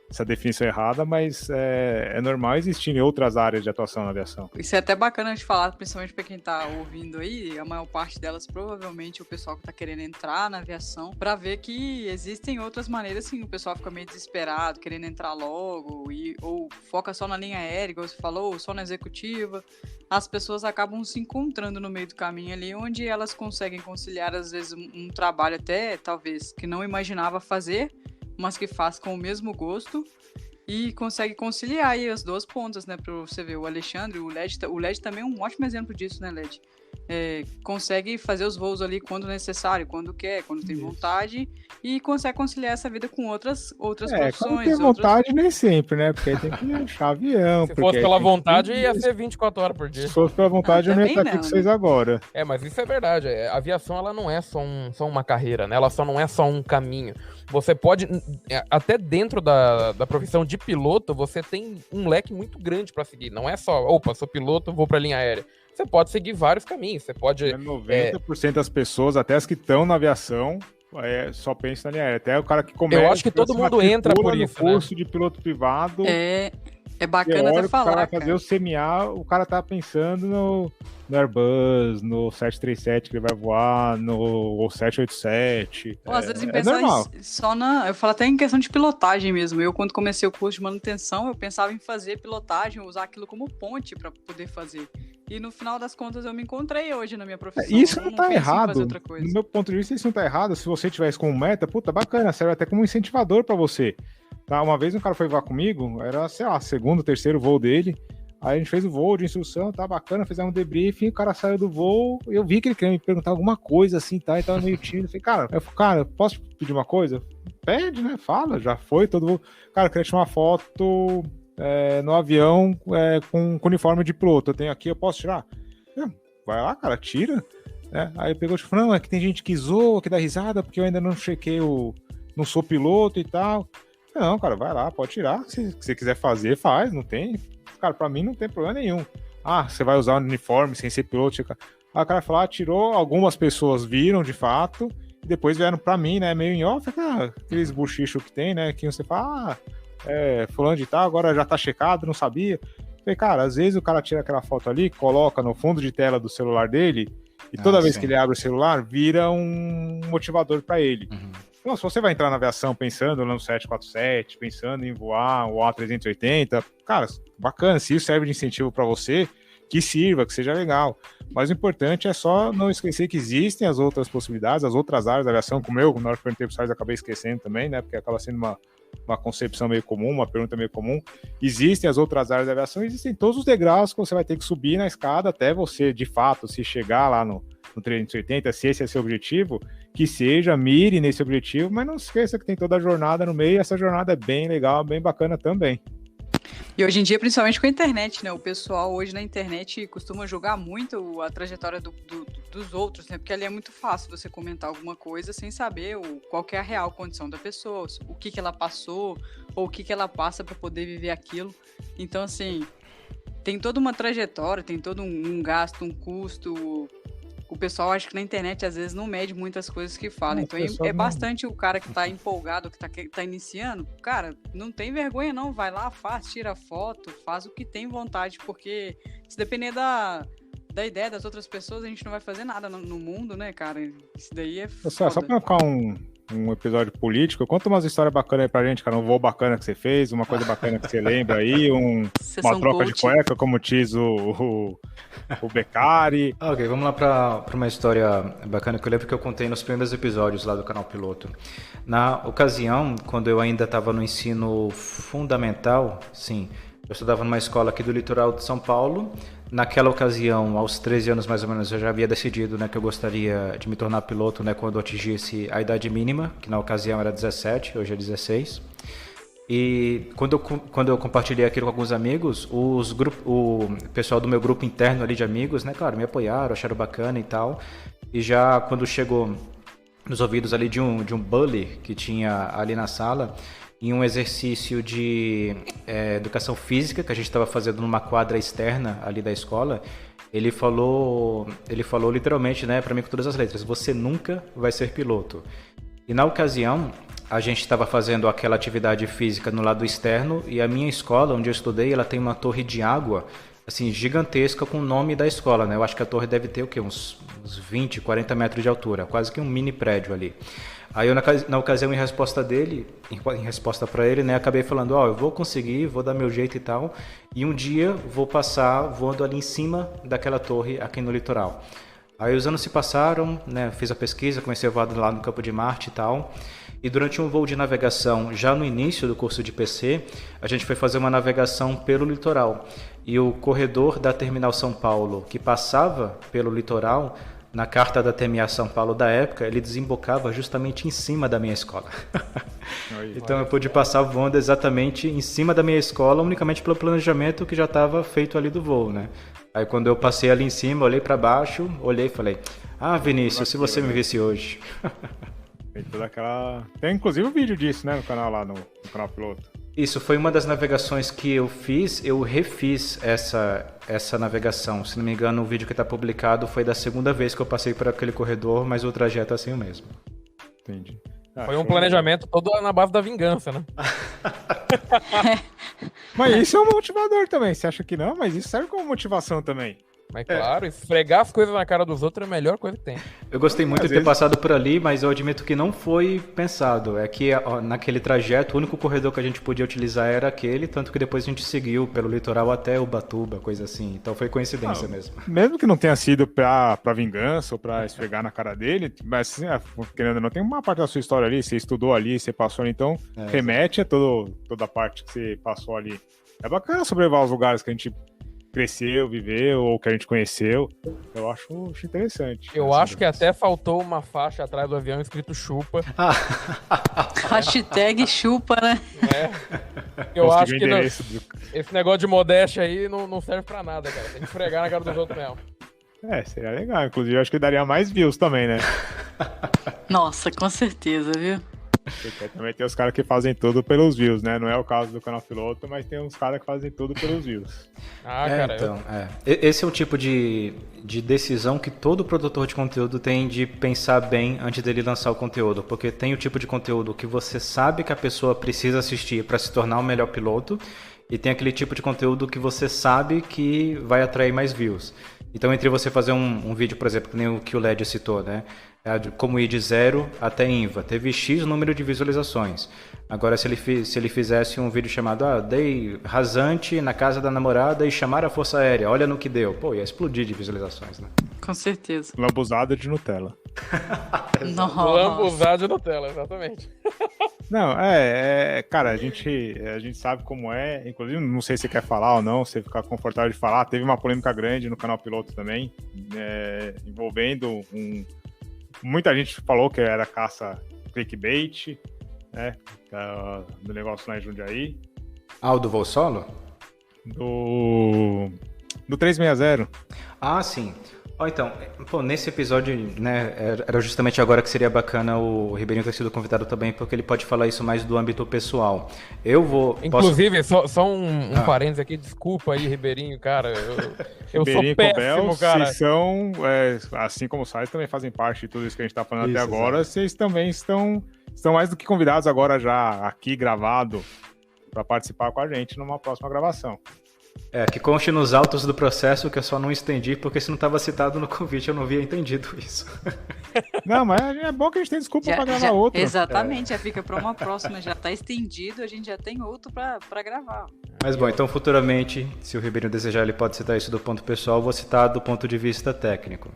essa definição errada, mas é normal existir em outras áreas de atuação na aviação. Isso é até bacana de falar, principalmente para quem está ouvindo aí, a maior parte delas provavelmente o pessoal que está querendo entrar na aviação, para ver que existem outras maneiras, assim, o pessoal fica meio desesperado, querendo entrar logo, ou foca só na linha aérea, igual você falou, ou só na executiva. As pessoas acabam se encontrando no meio do caminho ali, onde elas conseguem conciliar, às vezes, um trabalho até, talvez, que não imaginava fazer, mas que faz com o mesmo gosto e consegue conciliar aí as duas pontas, né, para você ver. O Alexandre, o LED também é um ótimo exemplo disso, né, LED? Consegue fazer os voos ali quando necessário, quando quer, quando tem vontade, e consegue conciliar essa vida com outras profissões. Quando tem vontade, nem sempre, né? Porque aí tem que achar avião. Se fosse pela vontade, ia ser 24 horas por dia. Se fosse pela vontade, eu não ia estar aqui com vocês agora. Mas isso é verdade. A aviação, ela não é só uma carreira, né? Ela só não é só um caminho. Você pode, até dentro da profissão de piloto, você tem um leque muito grande para seguir. Não é só, sou piloto, vou para a linha aérea. Você pode seguir vários caminhos. Você pode. 90% das pessoas, até as que estão na aviação, só pensam na linha aérea. Até o cara que começa. Eu acho que todo mundo entra por isso. No curso de piloto privado. É bacana até falar. O cara vai fazer o CMA, o cara tá pensando no Airbus, no 737 que ele vai voar, no 787. Às vezes em pensar só eu falo até em questão de pilotagem mesmo. Eu, quando comecei o curso de manutenção, eu pensava em fazer pilotagem, usar aquilo como ponte para poder fazer. E no final das contas eu me encontrei hoje na minha profissão. Isso não tá errado. No meu ponto de vista, isso não tá errado. Se você tivesse como meta, bacana, serve até como incentivador para você. Tá? Uma vez um cara foi voar comigo, era, segundo, terceiro voo dele. Aí a gente fez o voo de instrução, tá bacana, fizemos um debriefing, o cara saiu do voo, eu vi que ele queria me perguntar alguma coisa assim, tá? E tava meio tímido. Falei, cara, posso pedir uma coisa? Pede, né? Fala, já foi todo voo. Cara, eu queria tirar uma foto no avião com uniforme de piloto. Eu tenho aqui, eu posso tirar? Vai lá, cara, tira. Aí ele pegou e falou, não, é que tem gente que zoa, que dá risada, porque eu ainda não chequei não sou piloto e tal. Não, cara, vai lá, pode tirar. Se você quiser fazer, faz, não tem. Cara, pra mim não tem problema nenhum. Você vai usar o uniforme sem ser piloto. Aí o cara falou, tirou, algumas pessoas viram de fato, e depois vieram pra mim, né, meio em off, aqueles buchichos que tem, né, que você fala, fulano de tal, agora já tá checado, não sabia. Falei, cara, às vezes o cara tira aquela foto ali, coloca no fundo de tela do celular dele, e toda vez que ele abre o celular, vira um motivador pra ele. Uhum. Então, se você vai entrar na aviação pensando no 747, pensando em voar o A380, cara, bacana, se isso serve de incentivo para você, que sirva, que seja legal. Mas o importante é só não esquecer que existem as outras possibilidades, as outras áreas da aviação, como eu, na hora que perguntei para os caras, acabei esquecendo também, né, porque acaba sendo uma concepção meio comum, uma pergunta meio comum. Existem as outras áreas da aviação, existem todos os degraus que você vai ter que subir na escada até você, de fato, se chegar lá no 380, se esse é seu objetivo, que seja, mire nesse objetivo, mas não esqueça que tem toda a jornada no meio, e essa jornada é bem legal, bem bacana também. E hoje em dia, principalmente com a internet, né? O pessoal hoje na internet costuma julgar muito a trajetória dos outros, né? Porque ali é muito fácil você comentar alguma coisa sem saber qual que é a real condição da pessoa, o que ela passou, ou o que ela passa para poder viver aquilo. Então, assim, tem toda uma trajetória, tem todo um gasto, um custo o pessoal acha que na internet às vezes não mede muitas coisas que fala. Então é bastante o cara que tá empolgado, que tá iniciando. Cara, não tem vergonha não, vai lá, faz, tira foto, faz o que tem vontade, porque se depender da ideia das outras pessoas, a gente não vai fazer nada no mundo, né, cara? Isso daí é foda. Só pra ficar um episódio político, conta umas histórias bacanas aí pra gente, cara, um voo bacana que você fez, uma coisa bacana que você lembra aí, uma troca de cueca, como diz o Beccari. Ok, vamos lá pra uma história bacana que eu lembro que eu contei nos primeiros episódios lá do Canal Piloto. Na ocasião, quando eu ainda estava no ensino fundamental, sim, eu estudava numa escola aqui do litoral de São Paulo. Naquela ocasião, aos 13 anos mais ou menos, eu já havia decidido, né, que eu gostaria de me tornar piloto, né, quando eu atingisse a idade mínima, que na ocasião era 17, hoje é 16. E quando eu compartilhei aquilo com alguns amigos, o pessoal do meu grupo interno ali de amigos, né, claro, me apoiaram, acharam bacana e tal. E já quando chegou nos ouvidos ali de um bully que tinha ali na sala, em um exercício de educação física que a gente estava fazendo numa quadra externa ali da escola, ele falou literalmente, né, para mim com todas as letras: você nunca vai ser piloto. E na ocasião, a gente estava fazendo aquela atividade física no lado externo e a minha escola, onde eu estudei, ela tem uma torre de água, assim, gigantesca com o nome da escola, né? Eu acho que a torre deve ter o quê? Uns 20, 40 metros de altura, quase que um mini prédio ali. Aí eu, na ocasião, em resposta para ele, né, acabei falando, eu vou conseguir, vou dar meu jeito e tal, e um dia vou passar voando ali em cima daquela torre aqui no litoral. Aí os anos se passaram, né, fiz a pesquisa, comecei a voar lá no Campo de Marte e tal, e durante um voo de navegação, já no início do curso de PC, a gente foi fazer uma navegação pelo litoral, e o corredor da Terminal São Paulo, que passava pelo litoral, na carta da TMA São Paulo da época, ele desembocava justamente em cima da minha escola. Então eu pude passar voando exatamente em cima da minha escola, unicamente pelo planejamento que já estava feito ali do voo, né? Aí quando eu passei ali em cima, olhei para baixo, olhei e falei, Vinícius, se você me visse hoje. Tem inclusive um vídeo disso, né, no canal lá, no canal Piloto. Isso, foi uma das navegações que eu fiz, eu refiz essa navegação. Se não me engano, o vídeo que está publicado foi da segunda vez que eu passei por aquele corredor, mas o trajeto é assim o mesmo. Entendi. Foi um planejamento todo na base da vingança, né? Mas isso é um motivador também, você acha que não? Mas isso serve como motivação também. Mas claro, esfregar as coisas na cara dos outros é a melhor coisa que tem. Eu gostei muito de ter passado por ali, mas eu admito que não foi pensado. É que naquele trajeto, o único corredor que a gente podia utilizar era aquele, tanto que depois a gente seguiu pelo litoral até Ubatuba, coisa assim. Então foi coincidência mesmo. Mesmo que não tenha sido pra vingança ou pra esfregar na cara dele, mas querendo ou não, tem uma parte da sua história ali, você estudou ali, você passou ali, então remete a toda a parte que você passou ali. É bacana sobrevoar os lugares que a gente cresceu, viveu, ou que a gente conheceu. Eu acho interessante. Eu acho que até faltou uma faixa atrás do avião escrito chupa. Hashtag chupa, né? Eu acho que esse negócio de modéstia aí não serve pra nada, cara. Tem que esfregar na cara dos outros mesmo. Seria legal. Inclusive, eu acho que daria mais views também, né? Nossa, com certeza, viu? Porque também tem os caras que fazem tudo pelos views, né? Não é o caso do Canal Piloto, mas tem uns caras que fazem tudo pelos views. Cara. Então, esse é o tipo de decisão que todo produtor de conteúdo tem de pensar bem antes dele lançar o conteúdo. Porque tem o tipo de conteúdo que você sabe que a pessoa precisa assistir para se tornar um melhor piloto, e tem aquele tipo de conteúdo que você sabe que vai atrair mais views. Então, entre você fazer um vídeo, por exemplo, que nem o que o LED citou, né? Como ir de 0 até INVA, teve X número de visualizações. Agora, se ele fizesse um vídeo chamado dei rasante na casa da namorada e chamar a Força Aérea, olha no que deu. Ia explodir de visualizações, né? Com certeza. Lambuzada de Nutella. Lambuzada de Nutella, exatamente. Não, cara, a gente sabe como é, inclusive, não sei se você quer falar ou não, se você ficar confortável de falar, teve uma polêmica grande no Canal Piloto também, envolvendo muita gente falou que era caça clickbait, né, do negócio lá em Jundiaí. O do voo solo? Do 360. Sim. Então, pô, nesse episódio, né, era justamente agora que seria bacana o Ribeirinho ter sido convidado também, porque ele pode falar isso mais do âmbito pessoal. Inclusive, só um parênteses aqui, desculpa aí, Ribeirinho, cara, eu sou péssimo, cara. Vocês são, assim como o Sais, também fazem parte de tudo isso que a gente tá falando até agora, vocês também estão mais do que convidados agora já aqui gravado para participar com a gente numa próxima gravação. Que conste nos autos do processo que eu só não estendi, porque se não estava citado no convite eu não havia entendido isso. Não, mas é bom que a gente tem desculpa para gravar outro. Exatamente, já fica para uma próxima, já está estendido, a gente já tem outro para gravar. Mas bom, então futuramente, se o Ribeirinho desejar, ele pode citar isso do ponto pessoal, vou citar do ponto de vista técnico.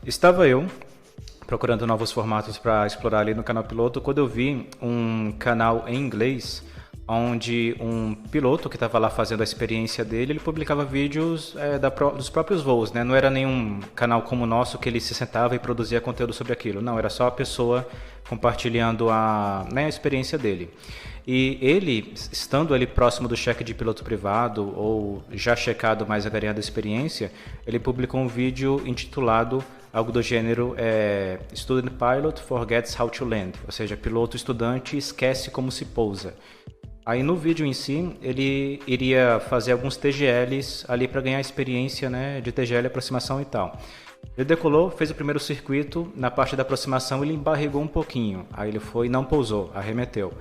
Estava eu procurando novos formatos para explorar ali no canal Piloto, quando eu vi um canal em inglês, onde um piloto que estava lá fazendo a experiência dele, ele publicava vídeos dos próprios voos, né? Não era nenhum canal como o nosso que ele se sentava e produzia conteúdo sobre aquilo. Não, era só a pessoa compartilhando a experiência dele. E ele, estando ali próximo do cheque de piloto privado ou já checado mais a ganhada experiência, ele publicou um vídeo intitulado algo do gênero Student Pilot Forgets How to Land, ou seja, piloto estudante esquece como se pousa. Aí no vídeo em si, ele iria fazer alguns TGLs ali para ganhar experiência, né, de TGL, aproximação e tal. Ele decolou, fez o primeiro circuito, na parte da aproximação ele embarrigou um pouquinho, aí ele foi e não pousou, arremeteu.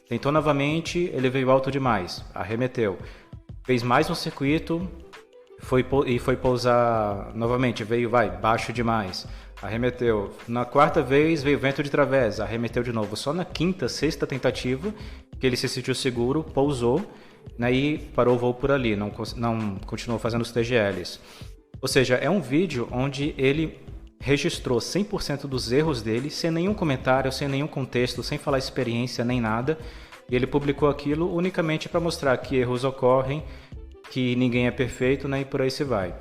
Tentou novamente, ele veio alto demais, arremeteu. Fez mais um circuito foi pousar novamente, veio baixo demais. Arremeteu. Na quarta vez veio vento de través, arremeteu de novo. Só na quinta, sexta tentativa que ele se sentiu seguro, pousou, né, e parou o voo por ali, não continuou fazendo os TGLs. Ou seja, é um vídeo onde ele registrou 100% dos erros dele, sem nenhum comentário, sem nenhum contexto, sem falar experiência nem nada. E ele publicou aquilo unicamente para mostrar que erros ocorrem, que ninguém é perfeito, né, e por aí se vai.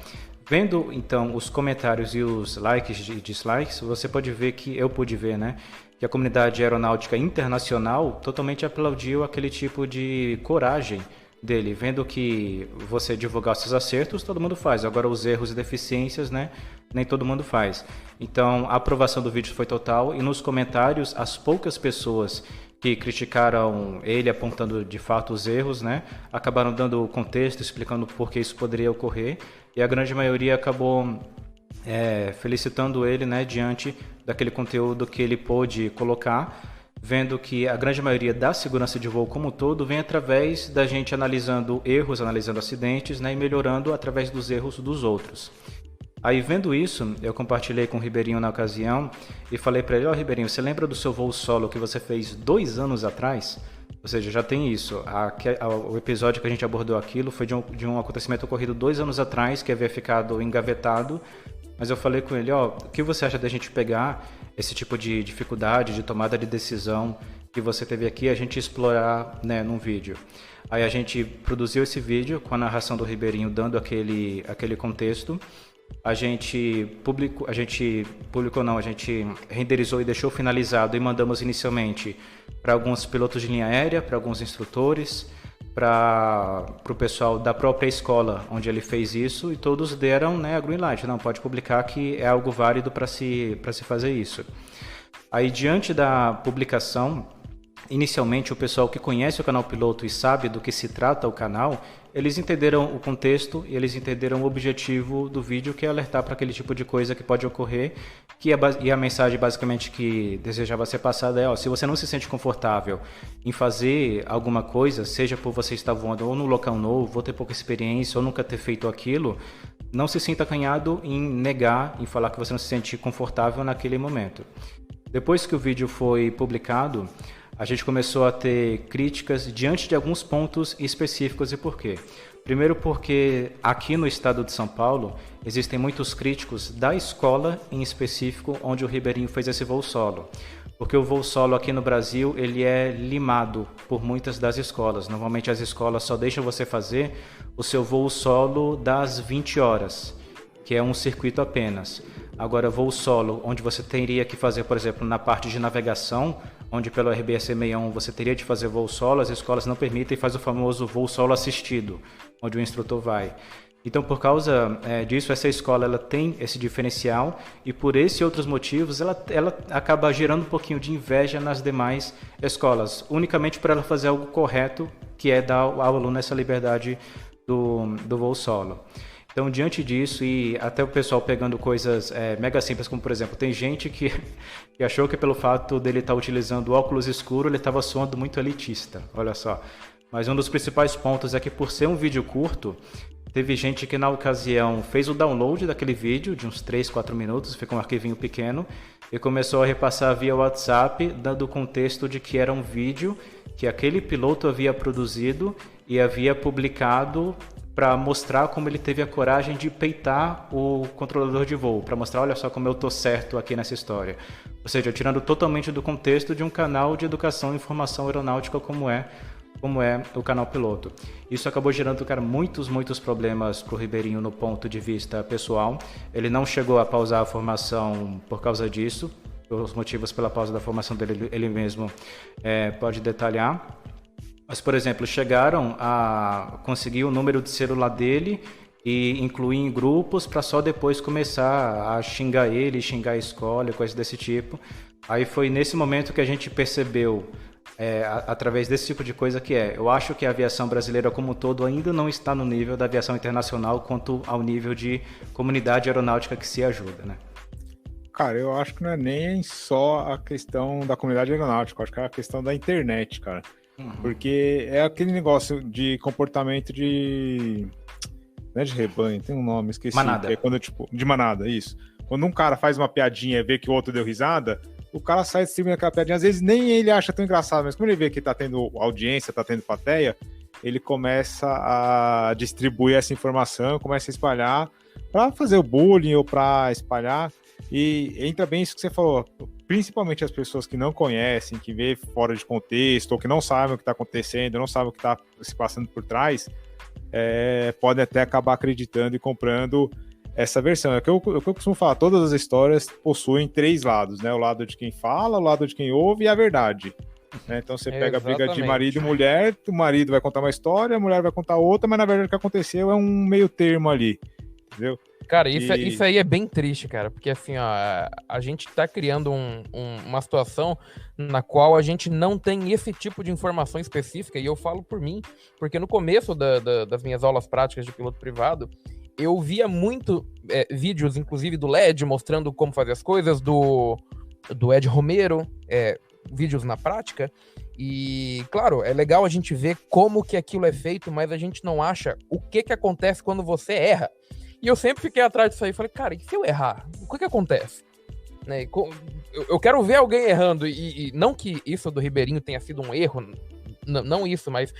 Vendo, então, os comentários e os likes e dislikes, você pode ver que, eu pude ver, né, que a comunidade aeronáutica internacional totalmente aplaudiu aquele tipo de coragem dele, vendo que você divulgar seus acertos, todo mundo faz. Agora, os erros e deficiências, né, nem todo mundo faz. Então, a aprovação do vídeo foi total e nos comentários, as poucas pessoas que criticaram ele apontando de fato os erros, né, acabaram dando o contexto, explicando por que isso poderia ocorrer, e a grande maioria acabou felicitando ele, né, diante daquele conteúdo que ele pôde colocar, vendo que a grande maioria da segurança de voo como um todo vem através da gente analisando erros, analisando acidentes, né, e melhorando através dos erros dos outros. Aí, vendo isso, eu compartilhei com o Ribeirinho na ocasião e falei para ele: Ribeirinho, você lembra do seu voo solo que você fez 2 anos atrás? Ou seja, já tem isso. O episódio que a gente abordou aquilo foi de um acontecimento ocorrido 2 anos atrás, que havia ficado engavetado. Mas eu falei com ele: o que você acha da gente pegar esse tipo de dificuldade, de tomada de decisão que você teve aqui, a gente explorar, né, num vídeo? Aí a gente produziu esse vídeo com a narração do Ribeirinho dando aquele contexto. A gente renderizou e deixou finalizado e mandamos inicialmente para alguns pilotos de linha aérea, para alguns instrutores, para o pessoal da própria escola onde ele fez isso, e todos deram, né, a green light. Não, pode publicar, que é algo válido para se fazer isso. Aí, diante da publicação, inicialmente o pessoal que conhece o canal Piloto e sabe do que se trata o canal, eles entenderam o contexto e eles entenderam o objetivo do vídeo, que é alertar para aquele tipo de coisa que pode ocorrer, e a mensagem basicamente que desejava ser passada é: se você não se sente confortável em fazer alguma coisa, seja por você estar voando ou num local novo, ou ter pouca experiência, ou nunca ter feito aquilo, não se sinta acanhado em negar, em falar que você não se sente confortável naquele momento. Depois que o vídeo foi publicado, a gente começou a ter críticas diante de alguns pontos específicos. E por quê? Primeiro, porque aqui no estado de São Paulo existem muitos críticos da escola em específico onde o Ribeirinho fez esse voo solo. Porque o voo solo aqui no Brasil, ele é limado por muitas das escolas. Normalmente as escolas só deixam você fazer o seu voo solo das 20 horas, que é um circuito apenas. Agora, voo solo, onde você teria que fazer, por exemplo, na parte de navegação, onde pelo RBAC 61 você teria de fazer voo solo, as escolas não permitem e faz o famoso voo solo assistido, onde o instrutor vai. Então, por causa disso, essa escola ela tem esse diferencial e por esses outros motivos ela acaba gerando um pouquinho de inveja nas demais escolas, unicamente por ela fazer algo correto, que é dar ao aluno essa liberdade do voo solo. Então, diante disso, e até o pessoal pegando coisas mega simples, como por exemplo, tem gente que achou que pelo fato dele estar utilizando óculos escuros, ele estava soando muito elitista, olha só. Mas um dos principais pontos é que por ser um vídeo curto, teve gente que na ocasião fez o download daquele vídeo de uns 3, 4 minutos, fica um arquivinho pequeno, e começou a repassar via WhatsApp, dando o contexto de que era um vídeo que aquele piloto havia produzido e havia publicado para mostrar como ele teve a coragem de peitar o controlador de voo, para mostrar, olha só como eu tô certo aqui nessa história. Ou seja, tirando totalmente do contexto de um canal de educação e informação aeronáutica como é o canal Piloto. Isso acabou gerando, cara, muitos problemas pro Ribeirinho no ponto de vista pessoal. Ele não chegou a pausar a formação por causa disso. Os motivos pela pausa da formação dele, ele mesmo pode detalhar. Mas, por exemplo, chegaram a conseguir o número de celular dele e incluir em grupos para só depois começar a xingar ele, xingar a escola, coisas desse tipo. Aí foi nesse momento que a gente percebeu, através desse tipo de coisa eu acho que a aviação brasileira como um todo ainda não está no nível da aviação internacional quanto ao nível de comunidade aeronáutica que se ajuda, né? Cara, eu acho que não é nem só a questão da comunidade aeronáutica, eu acho que é a questão da internet, cara. Porque é aquele negócio de comportamento de... Não é de rebanho, tem um nome, esqueci. Manada. É quando, tipo, de manada, isso. Quando um cara faz uma piadinha e vê que o outro deu risada, o cara sai distribuindo aquela piadinha. Às vezes nem ele acha tão engraçado, mas quando ele vê que tá tendo audiência, tá tendo plateia, ele começa a distribuir essa informação, começa a espalhar para fazer o bullying ou para espalhar. E entra bem isso que você falou, principalmente as pessoas que não conhecem, que vê fora de contexto, ou que não sabem o que está acontecendo, não sabem o que está se passando por trás, podem até acabar acreditando e comprando essa versão. É o que eu costumo falar, todas as histórias possuem 3 lados, né? O lado de quem fala, o lado de quem ouve e a verdade. Né? Então você pega a briga de marido e mulher, o marido vai contar uma história, a mulher vai contar outra, mas na verdade o que aconteceu é um meio termo ali, entendeu? Cara, isso aí é bem triste, cara, porque assim, ó, a gente tá criando uma situação na qual a gente não tem esse tipo de informação específica, e eu falo por mim, porque no começo das minhas aulas práticas de piloto privado, eu via muito vídeos, inclusive do LED, mostrando como fazer as coisas, do Ed Romero, vídeos na prática, e claro, é legal a gente ver como que aquilo é feito, mas a gente não acha o que acontece quando você erra. E eu sempre fiquei atrás disso aí, falei, cara, e se eu errar? O que acontece? Né? Eu quero ver alguém errando, e não que isso do Ribeirinho tenha sido um erro, não isso, mas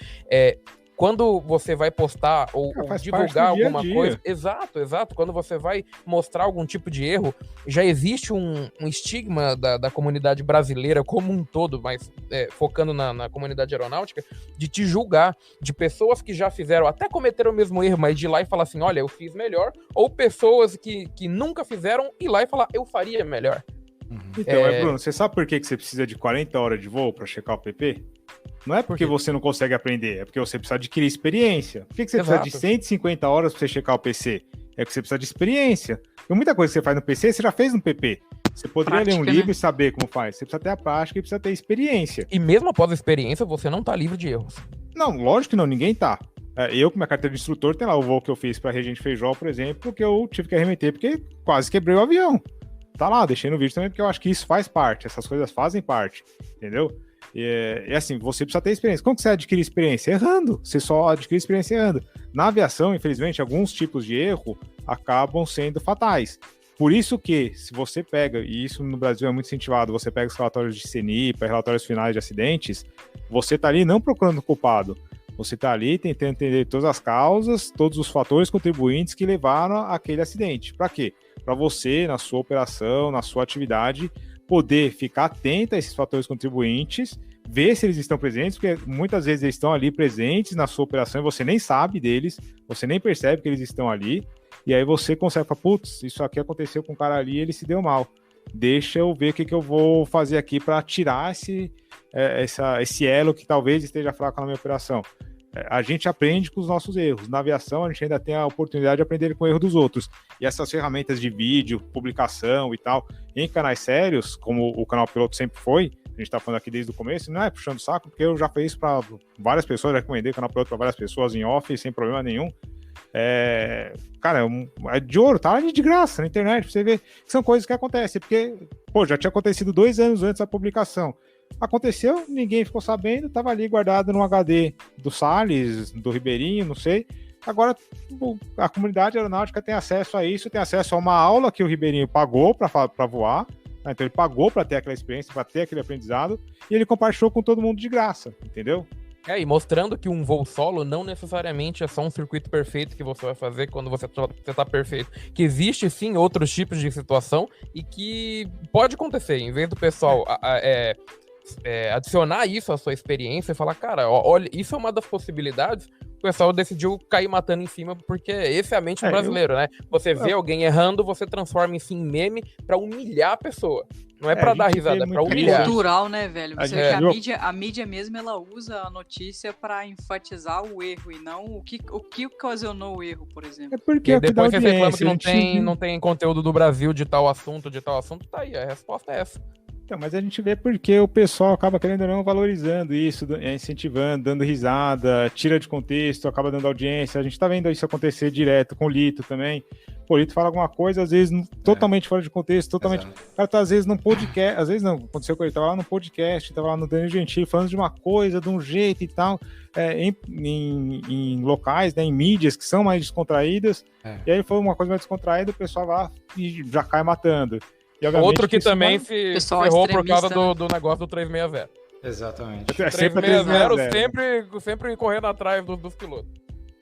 quando você vai postar ou divulgar alguma coisa... Exato. Quando você vai mostrar algum tipo de erro, já existe um estigma da comunidade brasileira como um todo, mas focando na comunidade aeronáutica, de te julgar, de pessoas que já fizeram, até cometeram o mesmo erro, mas de ir lá e falar assim, olha, eu fiz melhor, ou pessoas que nunca fizeram, ir lá e falar, eu faria melhor. Então, Bruno, você sabe por que você precisa de 40 horas de voo para checar o PP? Não é porque você não consegue aprender, é porque você precisa adquirir experiência. Por que você precisa de 150 horas para você checar o PC? É porque você precisa de experiência. E muita coisa que você faz no PC, você já fez no PP. Você poderia ler um livro e saber como faz. Você precisa ter a prática e precisa ter experiência. E mesmo após a experiência, você não tá livre de erros. Não, lógico que não, ninguém tá. Eu, com minha carteira de instrutor, tem lá o voo que eu fiz para Regente Feijó, por exemplo, que eu tive que arremeter porque quase quebrei o avião. Tá lá, deixei no vídeo também, porque eu acho que isso faz parte, essas coisas fazem parte, entendeu? E assim, você precisa ter experiência. Como que você adquire experiência? Errando. Você só adquire experiência errando. Na aviação, infelizmente, alguns tipos de erro acabam sendo fatais. Por isso que, se você pega, e isso no Brasil é muito incentivado, você pega os relatórios de CENIPA, relatórios finais de acidentes, você tá ali não procurando o culpado. Você tá ali tentando entender todas as causas, todos os fatores contribuintes que levaram àquele acidente. Para quê? Para você, na sua operação, na sua atividade, poder ficar atento a esses fatores contribuintes, ver se eles estão presentes, porque muitas vezes eles estão ali presentes na sua operação e você nem sabe deles, você nem percebe que eles estão ali, e aí você consegue falar, putz, isso aqui aconteceu com o cara ali e ele se deu mal. Deixa eu ver o que eu vou fazer aqui para tirar esse elo que talvez esteja fraco na minha operação. A gente aprende com os nossos erros. Na aviação, a gente ainda tem a oportunidade de aprender com o erro dos outros. E essas ferramentas de vídeo, publicação e tal, em canais sérios, como o Canal Piloto sempre foi, a gente tá falando aqui desde o começo, não é puxando o saco, porque eu já fiz isso para várias pessoas, já recomendei o Canal Piloto para várias pessoas em off, sem problema nenhum. Cara, é de ouro, tá ali de graça na internet, pra você ver que são coisas que acontecem, porque, já tinha acontecido 2 anos antes da publicação. Aconteceu, ninguém ficou sabendo, tava ali guardado no HD do Salles, do Ribeirinho, não sei. Agora, a comunidade aeronáutica tem acesso a isso, tem acesso a uma aula que o Ribeirinho pagou para voar, né? Então ele pagou para ter aquela experiência, para ter aquele aprendizado, e ele compartilhou com todo mundo de graça, entendeu? E mostrando que um voo solo não necessariamente é só um circuito perfeito que você vai fazer quando você tá perfeito. Que existe, sim, outros tipos de situação e que pode acontecer. Em vez do pessoal adicionar isso à sua experiência e falar, cara, olha, isso é uma das possibilidades, o pessoal decidiu cair matando em cima, porque esse é a mente do brasileiro, né? Você vê alguém errando, você transforma isso em meme pra humilhar a pessoa. Não é pra dar risada, é pra humilhar. É cultural, né, velho? Você vê que a mídia mesmo, ela usa a notícia pra enfatizar o erro e não o que ocasionou o erro, por exemplo. É porque e depois você reclama que não tem conteúdo do Brasil de tal assunto, tá aí, a resposta é essa. Então, mas a gente vê porque o pessoal acaba querendo ou não valorizando isso, incentivando, dando risada, tira de contexto, acaba dando audiência. A gente tá vendo isso acontecer direto com o Lito também. Pô, o Lito fala alguma coisa, às vezes totalmente fora de contexto, totalmente... Exato. O cara tá às vezes num podcast, às vezes não, aconteceu com ele, tava lá no podcast, tava lá no Danilo Gentili falando de uma coisa, de um jeito e tal, em locais, né, em mídias que são mais descontraídas, e aí foi uma coisa mais descontraída, o pessoal vai lá e já cai matando. Outro que também se ferrou por causa do negócio do 360. Exatamente. 360 sempre correndo atrás dos pilotos.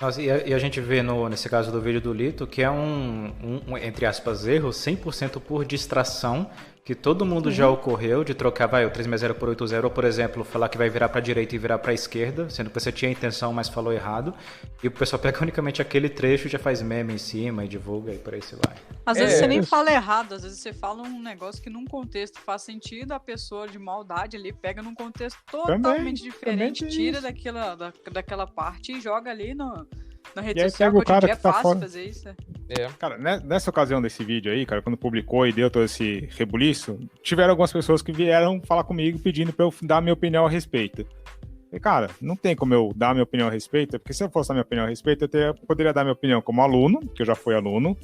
Nossa, e a gente vê nesse caso do vídeo do Lito que é um entre aspas, erro 100% por distração, que todo mundo já ocorreu de trocar o 360 por 80, ou por exemplo, falar que vai virar para a direita e virar para a esquerda, sendo que você tinha intenção, mas falou errado, e o pessoal pega unicamente aquele trecho e já faz meme em cima e divulga e por aí se vai. Às vezes você nem fala errado, às vezes você fala um negócio que num contexto faz sentido, a pessoa de maldade ali pega num contexto totalmente diferente, tira daquela parte e joga ali na rede social. Hoje em dia é fácil fora. Fazer isso. Cara, nessa ocasião desse vídeo aí, cara, quando publicou e deu todo esse rebuliço, tiveram algumas pessoas que vieram falar comigo pedindo pra eu dar minha opinião a respeito. E, cara, não tem como eu dar minha opinião a respeito, porque se eu fosse dar minha opinião a respeito, poderia dar minha opinião como aluno, que eu já fui aluno,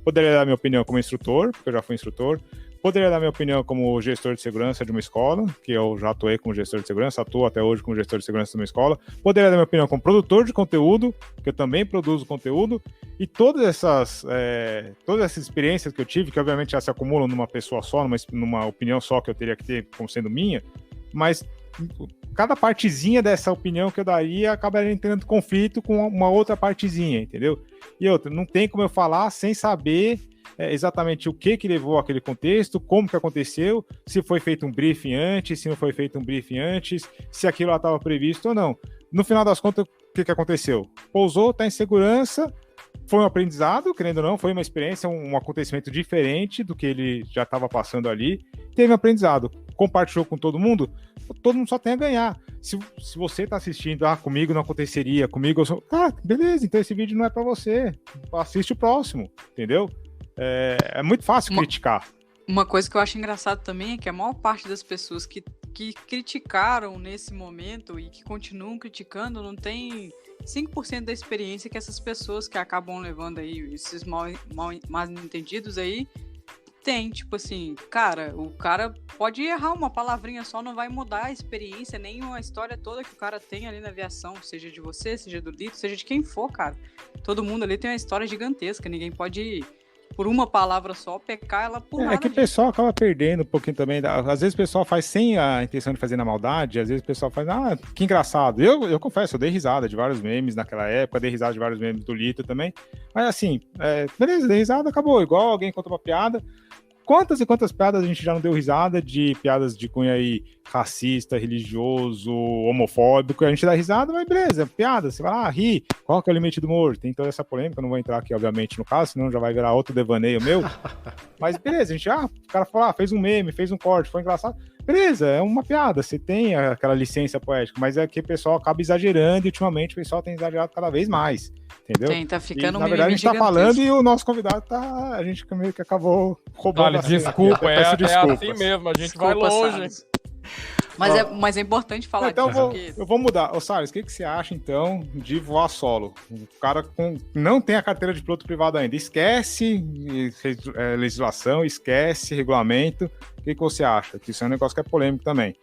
poderia dar minha opinião como instrutor, porque eu já fui instrutor, poderia dar minha opinião como gestor de segurança de uma escola, que eu já atuei como gestor de segurança, atuo até hoje como gestor de segurança de uma escola, poderia dar minha opinião como produtor de conteúdo, que eu também produzo conteúdo, e todas essas experiências que eu tive, que obviamente já se acumulam numa pessoa só, numa opinião só que eu teria que ter como sendo minha, mas cada partezinha dessa opinião que eu daria acabaria entrando em conflito com uma outra partezinha, entendeu? E outra, não tem como eu falar sem saber exatamente o que levou aquele contexto, como que aconteceu, se foi feito um briefing antes, se não foi feito um briefing antes, se aquilo lá estava previsto ou não. No final das contas, o que aconteceu? Pousou, está em segurança, foi um aprendizado, querendo ou não, foi uma experiência, um acontecimento diferente do que ele já estava passando ali, teve um aprendizado, compartilhou com todo mundo só tem a ganhar. Se você está assistindo, comigo não aconteceria, comigo eu sou... beleza, então esse vídeo não é para você, assiste o próximo, entendeu? É muito fácil criticar. Uma coisa que eu acho engraçado também é que a maior parte das pessoas que criticaram nesse momento e que continuam criticando não tem 5% da experiência que essas pessoas que acabam levando aí esses mal entendidos aí tem. Tipo assim, cara, o cara pode errar uma palavrinha só, não vai mudar a experiência, nem a história toda que o cara tem ali na aviação, seja de você, seja do Lito, seja de quem for, cara. Todo mundo ali tem uma história gigantesca, ninguém pode... por uma palavra só, pecar ela por nada. É que o pessoal acaba perdendo um pouquinho também. Às vezes o pessoal faz sem a intenção de fazer na maldade, às vezes o pessoal faz, que engraçado. Eu confesso, eu dei risada de vários memes naquela época, dei risada de vários memes do Lito também. Mas assim, beleza, dei risada, acabou. Igual alguém conta uma piada. Quantas e quantas piadas a gente já não deu risada de piadas de cunho aí racista, religioso, homofóbico, a gente dá risada, mas beleza, piada, você vai lá, ri, qual que é o limite do humor? Tem toda essa polêmica, não vou entrar aqui, obviamente, no caso, senão já vai virar outro devaneio meu, mas beleza, a gente, o cara falou, fez um meme, fez um corte, foi engraçado, beleza, é uma piada, você tem aquela licença poética, mas é que o pessoal acaba exagerando e ultimamente o pessoal tem exagerado cada vez mais, entendeu? Tá ficando na verdade a gente tá falando e o nosso convidado a gente meio que acabou roubando. Olha, desculpa, é assim mesmo, a gente vai longe. Mas é importante falar então eu vou mudar. Ô, Salles, o que você acha, então, de voar solo? O cara não tem a carteira de piloto privado ainda. Esquece legislação, esquece regulamento. O que você acha? Que isso é um negócio que é polêmico também.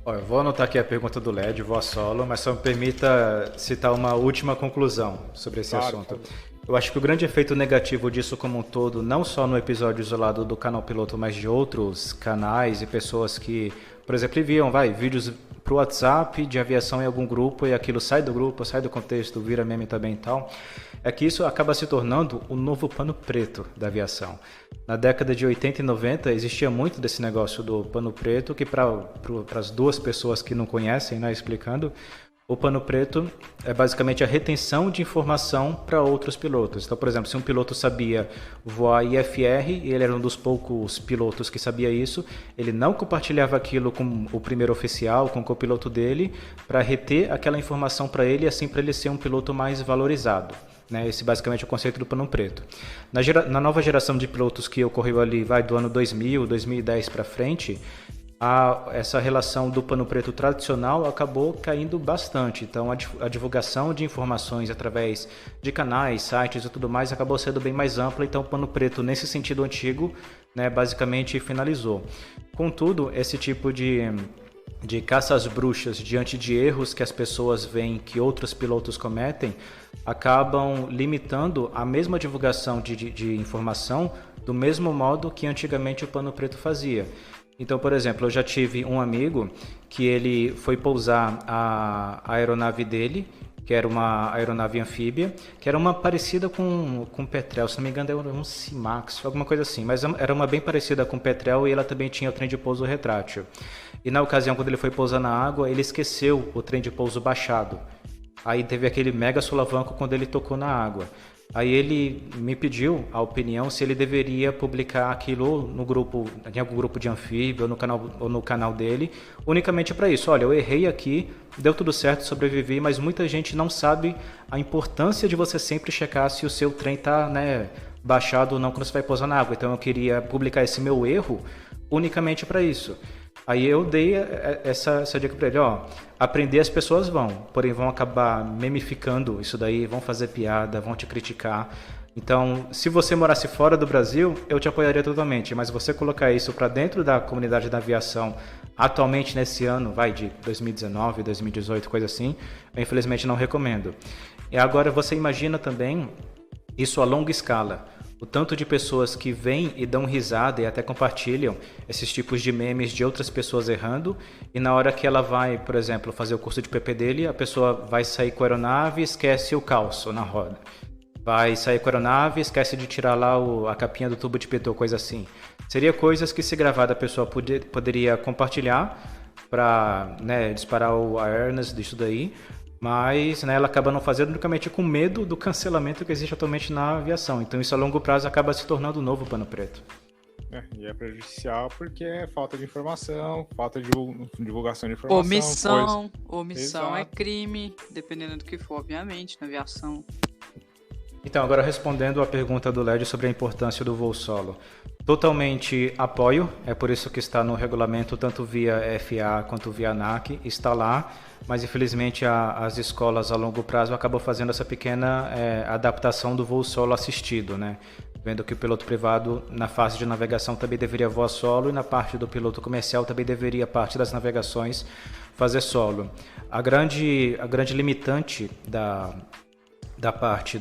Eu vou anotar aqui a pergunta do LED, voar solo, mas só me permita citar uma última conclusão sobre esse assunto. Eu acho que o grande efeito negativo disso como um todo, não só no episódio isolado do canal piloto, mas de outros canais e pessoas que, por exemplo, enviam vídeos pro WhatsApp de aviação em algum grupo e aquilo sai do grupo, sai do contexto, vira meme também e tal, é que isso acaba se tornando o novo pano preto da aviação. Na década de 80 e 90 existia muito desse negócio do pano preto, que para as duas pessoas que não conhecem, explicando, o pano preto é basicamente a retenção de informação para outros pilotos. Então, por exemplo, se um piloto sabia voar IFR e ele era um dos poucos pilotos que sabia isso, ele não compartilhava aquilo com o primeiro oficial, com o copiloto dele, para reter aquela informação para ele e assim para ele ser um piloto mais valorizado. Esse basicamente é o conceito do pano preto. Na nova geração de pilotos que ocorreu ali do ano 2000, 2010 para frente, essa relação do pano preto tradicional acabou caindo bastante. Então a divulgação de informações através de canais, sites e tudo mais acabou sendo bem mais ampla. Então o pano preto nesse sentido antigo basicamente finalizou. Contudo, esse tipo de caça às bruxas diante de erros que as pessoas veem que outros pilotos cometem acabam limitando a mesma divulgação de informação do mesmo modo que antigamente o pano preto fazia. Então, por exemplo, eu já tive um amigo que ele foi pousar a aeronave dele, que era uma aeronave anfíbia, que era uma parecida com Petrel, se não me engano era um C-Max, alguma coisa assim, mas era uma bem parecida com Petrel e ela também tinha o trem de pouso retrátil. E na ocasião, quando ele foi pousar na água, ele esqueceu o trem de pouso baixado. Aí teve aquele mega solavanco quando ele tocou na água. Aí ele me pediu a opinião se ele deveria publicar aquilo no grupo, em algum grupo de anfíbio ou no canal dele, unicamente para isso. Olha, eu errei aqui, deu tudo certo, sobrevivi, mas muita gente não sabe a importância de você sempre checar se o seu trem está baixado ou não quando você vai pousar na água. Então eu queria publicar esse meu erro unicamente para isso. Aí eu dei essa dica para ele, aprender as pessoas vão, porém vão acabar memificando isso daí, vão fazer piada, vão te criticar. Então, se você morasse fora do Brasil, eu te apoiaria totalmente, mas você colocar isso para dentro da comunidade da aviação, atualmente nesse ano, de 2019, 2018, coisa assim, eu infelizmente não recomendo. E agora você imagina também isso a longa escala. O tanto de pessoas que vêm e dão risada e até compartilham esses tipos de memes de outras pessoas errando, e na hora que ela vai, por exemplo, fazer o curso de PP dele, a pessoa vai sair com a aeronave e esquece o calço na roda. Vai sair com a aeronave e esquece de tirar lá a capinha do tubo de pitot, coisa assim. Seria coisas que, se gravada, a pessoa poderia compartilhar para disparar o awareness disso daí, mas ela acaba não fazendo unicamente com medo do cancelamento que existe atualmente na aviação. Então isso a longo prazo acaba se tornando um novo pano preto. E é prejudicial porque é falta de informação, falta de divulgação de informação. Omissão é crime, dependendo do que for, obviamente, na aviação. Então, agora respondendo a pergunta do LED sobre a importância do voo solo. Totalmente apoio, é por isso que está no regulamento, tanto via FAA quanto via ANAC, está lá, mas infelizmente as escolas a longo prazo acabam fazendo essa pequena adaptação do voo solo assistido, Vendo que o piloto privado na fase de navegação também deveria voar solo e na parte do piloto comercial também deveria, parte das navegações, fazer solo. A grande limitante da parte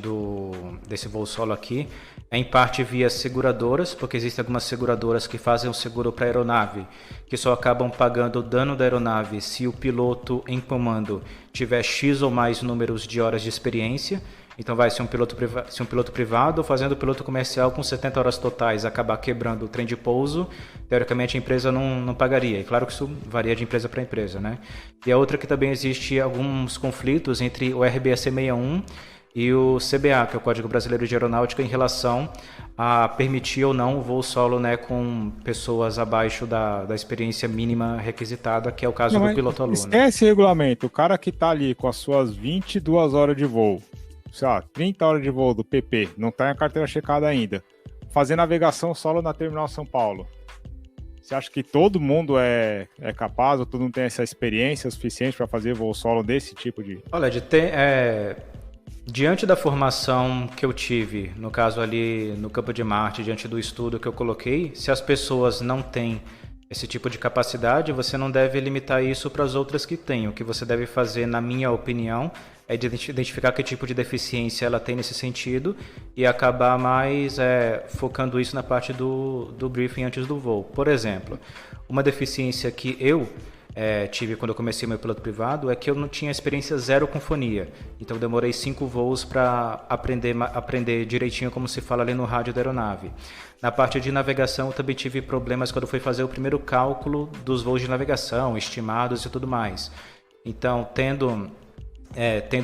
desse voo solo aqui é em parte via seguradoras, porque existem algumas seguradoras que fazem o seguro para a aeronave, que só acabam pagando o dano da aeronave se o piloto em comando tiver X ou mais números de horas de experiência. Então se um piloto privado fazendo piloto comercial com 70 horas totais acabar quebrando o trem de pouso, teoricamente a empresa não pagaria. E claro que isso varia de empresa para empresa, E a outra que também existe alguns conflitos entre o RBAC 61 e o CBA, que é o Código Brasileiro de Aeronáutica, em relação a permitir ou não o voo solo, né, com pessoas abaixo da experiência mínima requisitada, que é o caso do piloto-aluno. Esquece regulamento. O cara que está ali com as suas 22 horas de voo, sei lá, 30 horas de voo do PP, não está em carteira checada ainda, fazer navegação solo na Terminal São Paulo. Você acha que todo mundo é capaz, ou todo mundo tem essa experiência suficiente para fazer voo solo desse tipo de... Olha, diante da formação que eu tive, no caso ali no Campo de Marte, diante do estudo que eu coloquei, se as pessoas não têm esse tipo de capacidade, você não deve limitar isso para as outras que têm. O que você deve fazer, na minha opinião, é de identificar que tipo de deficiência ela tem nesse sentido e acabar mais focando isso na parte do briefing antes do voo. Por exemplo, uma deficiência que eu tive quando eu comecei meu piloto privado é que eu não tinha experiência zero com fonia. Então eu demorei 5 voos para aprender direitinho como se fala ali no rádio da aeronave. Na parte de navegação eu também tive problemas quando fui fazer o primeiro cálculo dos voos de navegação, estimados e tudo mais. Então, tendo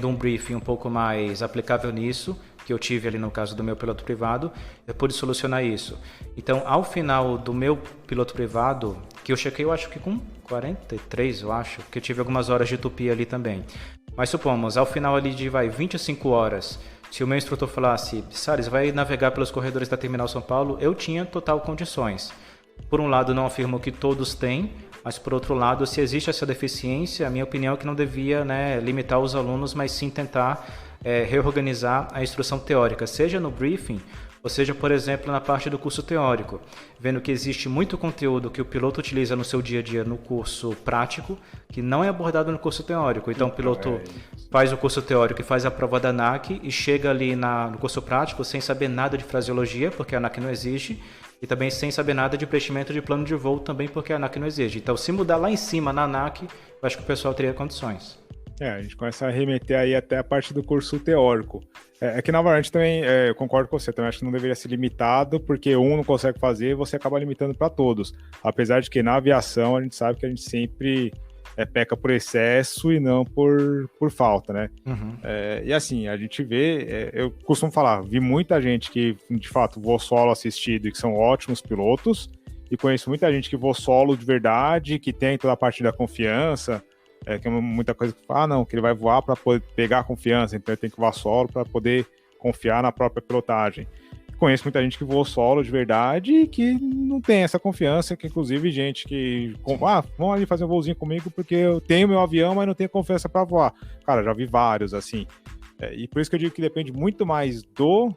um briefing um pouco mais aplicável nisso, que eu tive ali no caso do meu piloto privado, eu pude solucionar isso. Então, ao final do meu piloto privado, que eu chequei, eu acho que com 43, eu acho, que eu tive algumas horas de tupi ali também. Mas supomos, ao final ali de 25 horas, se o meu instrutor falasse, Salles, vai navegar pelos corredores da Terminal São Paulo, eu tinha total condições. Por um lado, não afirmo que todos têm, mas por outro lado, se existe essa deficiência, a minha opinião é que não devia, limitar os alunos, mas sim tentar reorganizar a instrução teórica, seja no briefing, ou seja, por exemplo, na parte do curso teórico, vendo que existe muito conteúdo que o piloto utiliza no seu dia a dia no curso prático, que não é abordado no curso teórico. Então, o piloto faz o curso teórico e faz a prova da ANAC e chega ali no curso prático sem saber nada de fraseologia, porque a ANAC não exige, e também sem saber nada de preenchimento de plano de voo, também porque a ANAC não exige. Então, se mudar lá em cima na ANAC, eu acho que o pessoal teria condições. A gente começa a remeter aí até a parte do curso teórico. É que, na verdade, também eu concordo com você, também acho que não deveria ser limitado, porque um não consegue fazer, você acaba limitando para todos. Apesar de que na aviação a gente sabe que a gente sempre peca por excesso e não por falta, né? Uhum. E assim, a gente vê, eu costumo falar, vi muita gente que, de fato, voa solo assistido e que são ótimos pilotos, e conheço muita gente que voa solo de verdade, que tem toda a parte da confiança, que é muita coisa que fala, não, que ele vai voar para poder pegar a confiança, então ele tem que voar solo para poder confiar na própria pilotagem. Conheço muita gente que voa solo de verdade e que não tem essa confiança, que inclusive gente que, vamos ali fazer um voozinho comigo porque eu tenho meu avião, mas não tenho confiança para voar. Cara, já vi vários assim. E por isso que eu digo que depende muito mais do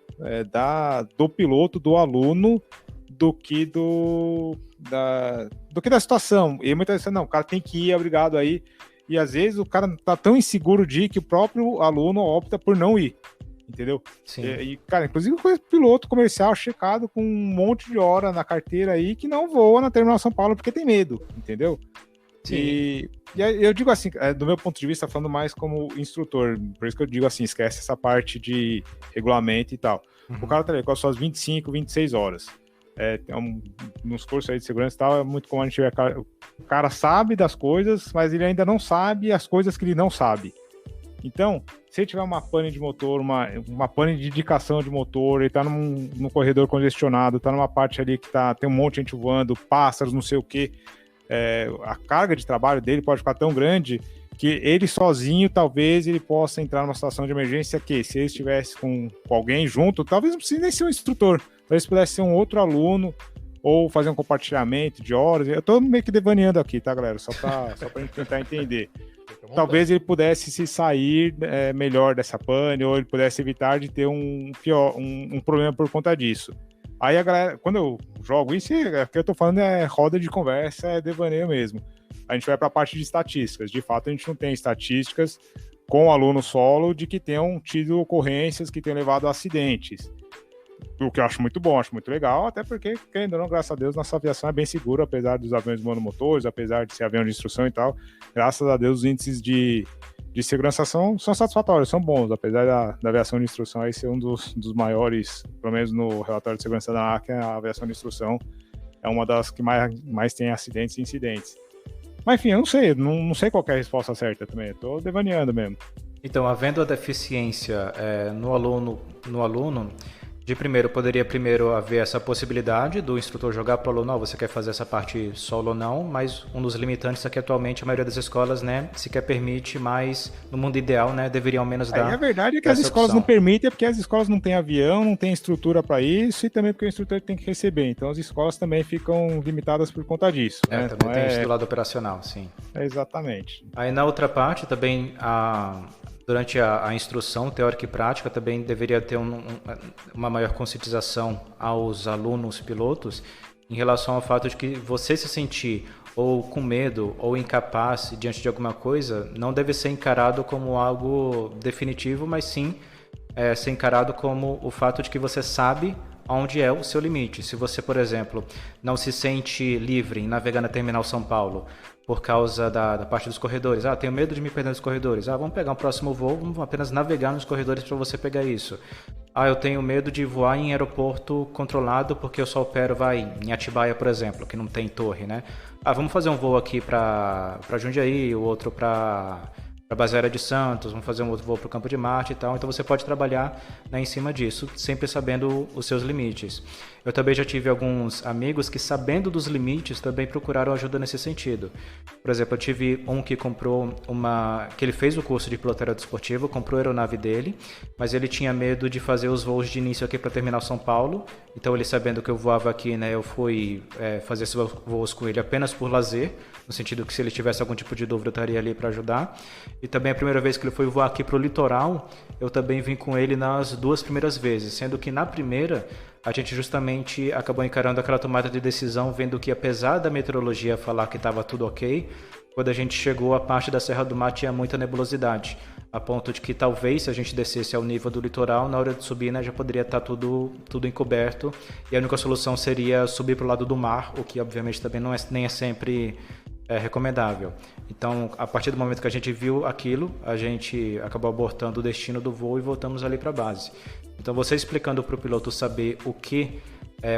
piloto, do aluno, do que da situação. E muitas vezes, não, o cara tem que ir, obrigado aí. E às vezes o cara tá tão inseguro de ir que o próprio aluno opta por não ir, entendeu? Sim. Cara, inclusive eu conheço piloto comercial checado com um monte de hora na carteira aí que não voa na Terminal São Paulo porque tem medo, entendeu? Sim. E eu digo assim, do meu ponto de vista, falando mais como instrutor, por isso que eu digo assim, esquece essa parte de regulamento e tal. Uhum. O cara tá ali com as suas 25, 26 horas. Nos cursos aí de segurança e tal, é muito comum a gente ver o cara sabe das coisas, mas ele ainda não sabe as coisas que ele não sabe. Então, se ele tiver uma pane de motor, uma pane de indicação de motor, ele tá num corredor congestionado, tá numa parte ali que tem um monte de gente voando, pássaros, não sei o que, a carga de trabalho dele pode ficar tão grande que ele sozinho, talvez, ele possa entrar numa situação de emergência que, se ele estivesse com alguém junto, talvez não precise nem ser um instrutor, talvez pudesse ser um outro aluno, ou fazer um compartilhamento de horas. Eu tô meio que devaneando aqui, tá, galera? Só pra gente tentar entender. Talvez ele pudesse se sair melhor dessa pane, ou ele pudesse evitar de ter um problema por conta disso. Aí a galera, quando eu jogo isso, o que eu tô falando é roda de conversa, é devaneio mesmo. A gente vai para a parte de estatísticas. De fato, a gente não tem estatísticas com o aluno solo de que tenham tido ocorrências que tenham levado a acidentes. O que eu acho muito bom, acho muito legal, até porque, querendo ou não, graças a Deus, nossa aviação é bem segura, apesar dos aviões monomotores, apesar de ser avião de instrução e tal. Graças a Deus, os índices de segurança são satisfatórios, são bons, apesar da aviação de instrução aí ser um dos maiores, pelo menos no relatório de segurança da ANAC, a aviação de instrução é uma das que mais tem acidentes e incidentes. Mas enfim, eu não sei qual é a resposta certa também, eu tô devaneando mesmo. Então, havendo a deficiência no aluno, de primeiro, poderia primeiro haver essa possibilidade do instrutor jogar para o aluno, você quer fazer essa parte solo ou não, mas um dos limitantes é que atualmente a maioria das escolas, né, sequer permite, mas no mundo ideal, né, deveriam ao menos dar. A verdade é que as escolas não permitem, é porque as escolas não têm avião, não têm estrutura para isso, e também porque o instrutor tem que receber. Então as escolas também ficam limitadas por conta disso. Né? Também tem isso do lado operacional, sim. Exatamente. Aí na outra parte também durante a instrução teórica e prática também deveria ter uma maior conscientização aos alunos pilotos em relação ao fato de que você se sentir ou com medo ou incapaz diante de alguma coisa não deve ser encarado como algo definitivo, mas sim ser encarado como o fato de que você sabe onde é o seu limite. Se você, por exemplo, não se sente livre em navegar na Terminal São Paulo por causa da parte dos corredores. Tenho medo de me perder nos corredores. Vamos pegar um próximo voo, vamos apenas navegar nos corredores para você pegar isso. Eu tenho medo de voar em aeroporto controlado porque eu só opero, em Atibaia, por exemplo, que não tem torre, né? Vamos fazer um voo aqui para Jundiaí, o outro para Base Aérea de Santos, vamos fazer um outro voo para o Campo de Marte e tal. Então você pode trabalhar, né, em cima disso, sempre sabendo os seus limites. Eu também já tive alguns amigos que, sabendo dos limites, também procuraram ajuda nesse sentido. Por exemplo, eu tive um que comprou que ele fez o curso de piloto aerodesportivo, comprou a aeronave dele, mas ele tinha medo de fazer os voos de início aqui para Terminal São Paulo. Então ele, sabendo que eu voava aqui, né, eu fui fazer esses voos com ele apenas por lazer, no sentido que se ele tivesse algum tipo de dúvida eu estaria ali para ajudar. E também a primeira vez que ele foi voar aqui para o litoral, eu também vim com ele nas 2 primeiras vezes, sendo que na primeira a gente justamente acabou encarando aquela tomada de decisão, vendo que apesar da meteorologia falar que estava tudo ok, quando a gente chegou à parte da Serra do Mar tinha muita nebulosidade, a ponto de que talvez se a gente descesse ao nível do litoral, na hora de subir, né, já poderia estar tudo encoberto, e a única solução seria subir para o lado do mar, o que obviamente também nem é sempre recomendável. Então, a partir do momento que a gente viu aquilo, a gente acabou abortando o destino do voo e voltamos ali para a base. Então, você explicando para o piloto saber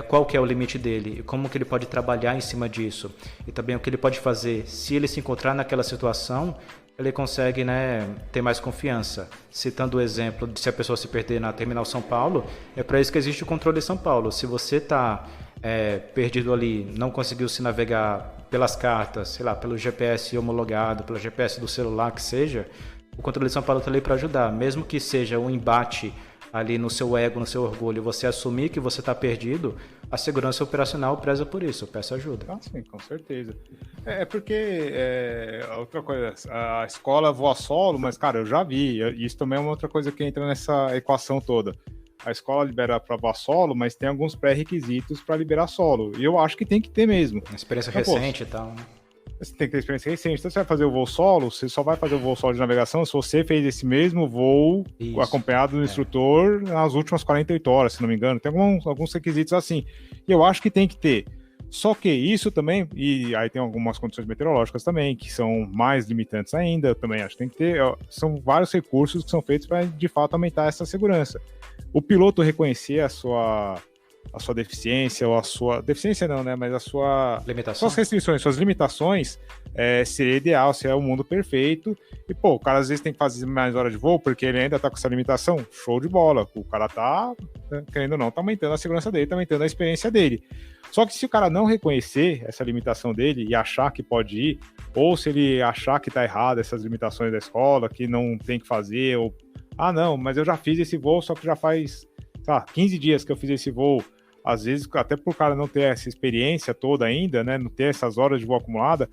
qual que é o limite dele e como que ele pode trabalhar em cima disso, e também o que ele pode fazer se ele se encontrar naquela situação, ele consegue, né, ter mais confiança. Citando o exemplo de se a pessoa se perder na Terminal São Paulo, é para isso que existe o controle São Paulo. Se você está perdido ali, não conseguiu se navegar pelas cartas, sei lá, pelo GPS homologado, pelo GPS do celular, que seja, o controle São Paulo está ali para ajudar. Mesmo que seja um embate ali no seu ego, no seu orgulho, você assumir que você está perdido, a segurança operacional preza por isso, peça ajuda. Sim, com certeza. Porque outra coisa, a escola voa solo, mas, cara, eu já vi, isso também é uma outra coisa que entra nessa equação toda. A escola libera para voar solo, mas tem alguns pré-requisitos para liberar solo, e eu acho que tem que ter mesmo. Uma experiência recente e tal, né? Você tem que ter experiência recente. Então, você vai fazer o voo solo, você só vai fazer o voo solo de navegação se você fez esse mesmo voo acompanhado do instrutor nas últimas 48 horas, se não me engano. Tem alguns requisitos assim. E eu acho que tem que ter. Só que isso também, e aí tem algumas condições meteorológicas também, que são mais limitantes ainda, eu também acho que tem que ter. São vários recursos que são feitos para, de fato, aumentar essa segurança. O piloto reconhecer a sua deficiência, ou a sua... Deficiência não, né? Mas a sua... Limitação. Suas restrições, suas limitações, seria ideal, seria o mundo perfeito. E, o cara às vezes tem que fazer mais horas de voo, porque ele ainda tá com essa limitação. Show de bola. O cara tá, querendo ou não, tá aumentando a segurança dele, tá aumentando a experiência dele. Só que se o cara não reconhecer essa limitação dele e achar que pode ir, ou se ele achar que tá errado essas limitações da escola, que não tem que fazer, ou... não, mas eu já fiz esse voo, só que já faz... 15 dias que eu fiz esse voo, às vezes, até por cara não ter essa experiência toda ainda, né, não ter essas horas de voo acumulada,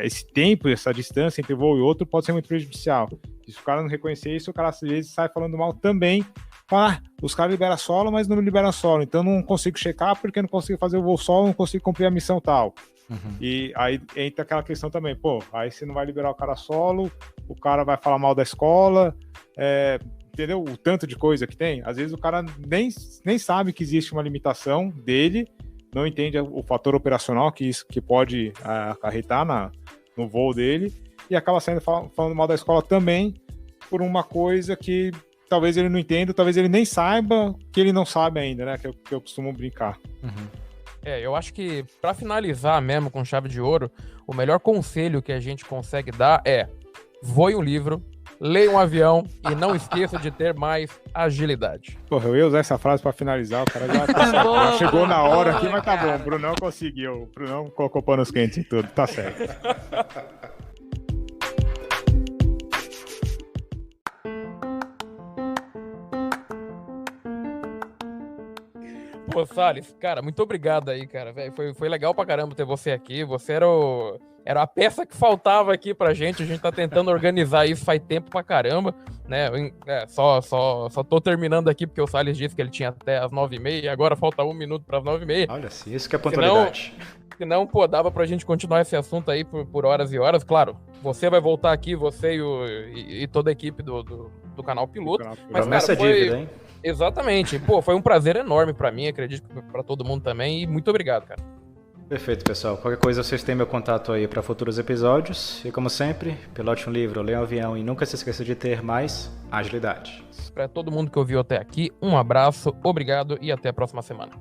esse tempo, essa distância entre voo e outro pode ser muito prejudicial. E se o cara não reconhecer isso, o cara às vezes sai falando mal também, fala, os caras liberam solo, mas não me liberam solo, então não consigo checar porque não consigo fazer o voo solo, não consigo cumprir a missão tal. Uhum. E aí entra aquela questão também, aí você não vai liberar o cara solo, o cara vai falar mal da escola, entendeu? O tanto de coisa que tem. Às vezes o cara nem sabe que existe uma limitação dele, não entende o fator operacional que pode acarretar no voo dele, e acaba saindo falando mal da escola também por uma coisa que talvez ele não entenda, talvez ele nem saiba que ele não sabe ainda, né? Que eu costumo brincar. Uhum. Eu acho que, para finalizar mesmo com chave de ouro, o melhor conselho que a gente consegue dar é: voe um livro, leia um avião e não esqueça de ter mais agilidade. Porra, eu ia usar essa frase pra finalizar, o cara já chegou na hora aqui, mas tá bom, o Brunão conseguiu. O Brunão colocou panos quentes e tudo, tá certo. Pô, Salles, cara, muito obrigado aí, cara, velho. Foi legal pra caramba ter você aqui. Você era a peça que faltava aqui pra gente. A gente tá tentando organizar isso faz tempo pra caramba, né? Só tô terminando aqui porque o Salles disse que ele tinha até as 9h30, agora falta 1 minuto pras 9h30. Olha, isso que é pontualidade. Senão, pô, dava pra gente continuar esse assunto aí por horas e horas. Claro, você vai voltar aqui, você e toda a equipe do canal Piloto. Mas, cara, essa dívida, hein? Exatamente. Pô, foi um prazer enorme pra mim, acredito que pra todo mundo também. E muito obrigado, cara. Perfeito, pessoal. Qualquer coisa, vocês têm meu contato aí para futuros episódios. E como sempre, pilote um livro, leia um avião e nunca se esqueça de ter mais agilidade. Para todo mundo que ouviu até aqui, um abraço, obrigado e até a próxima semana.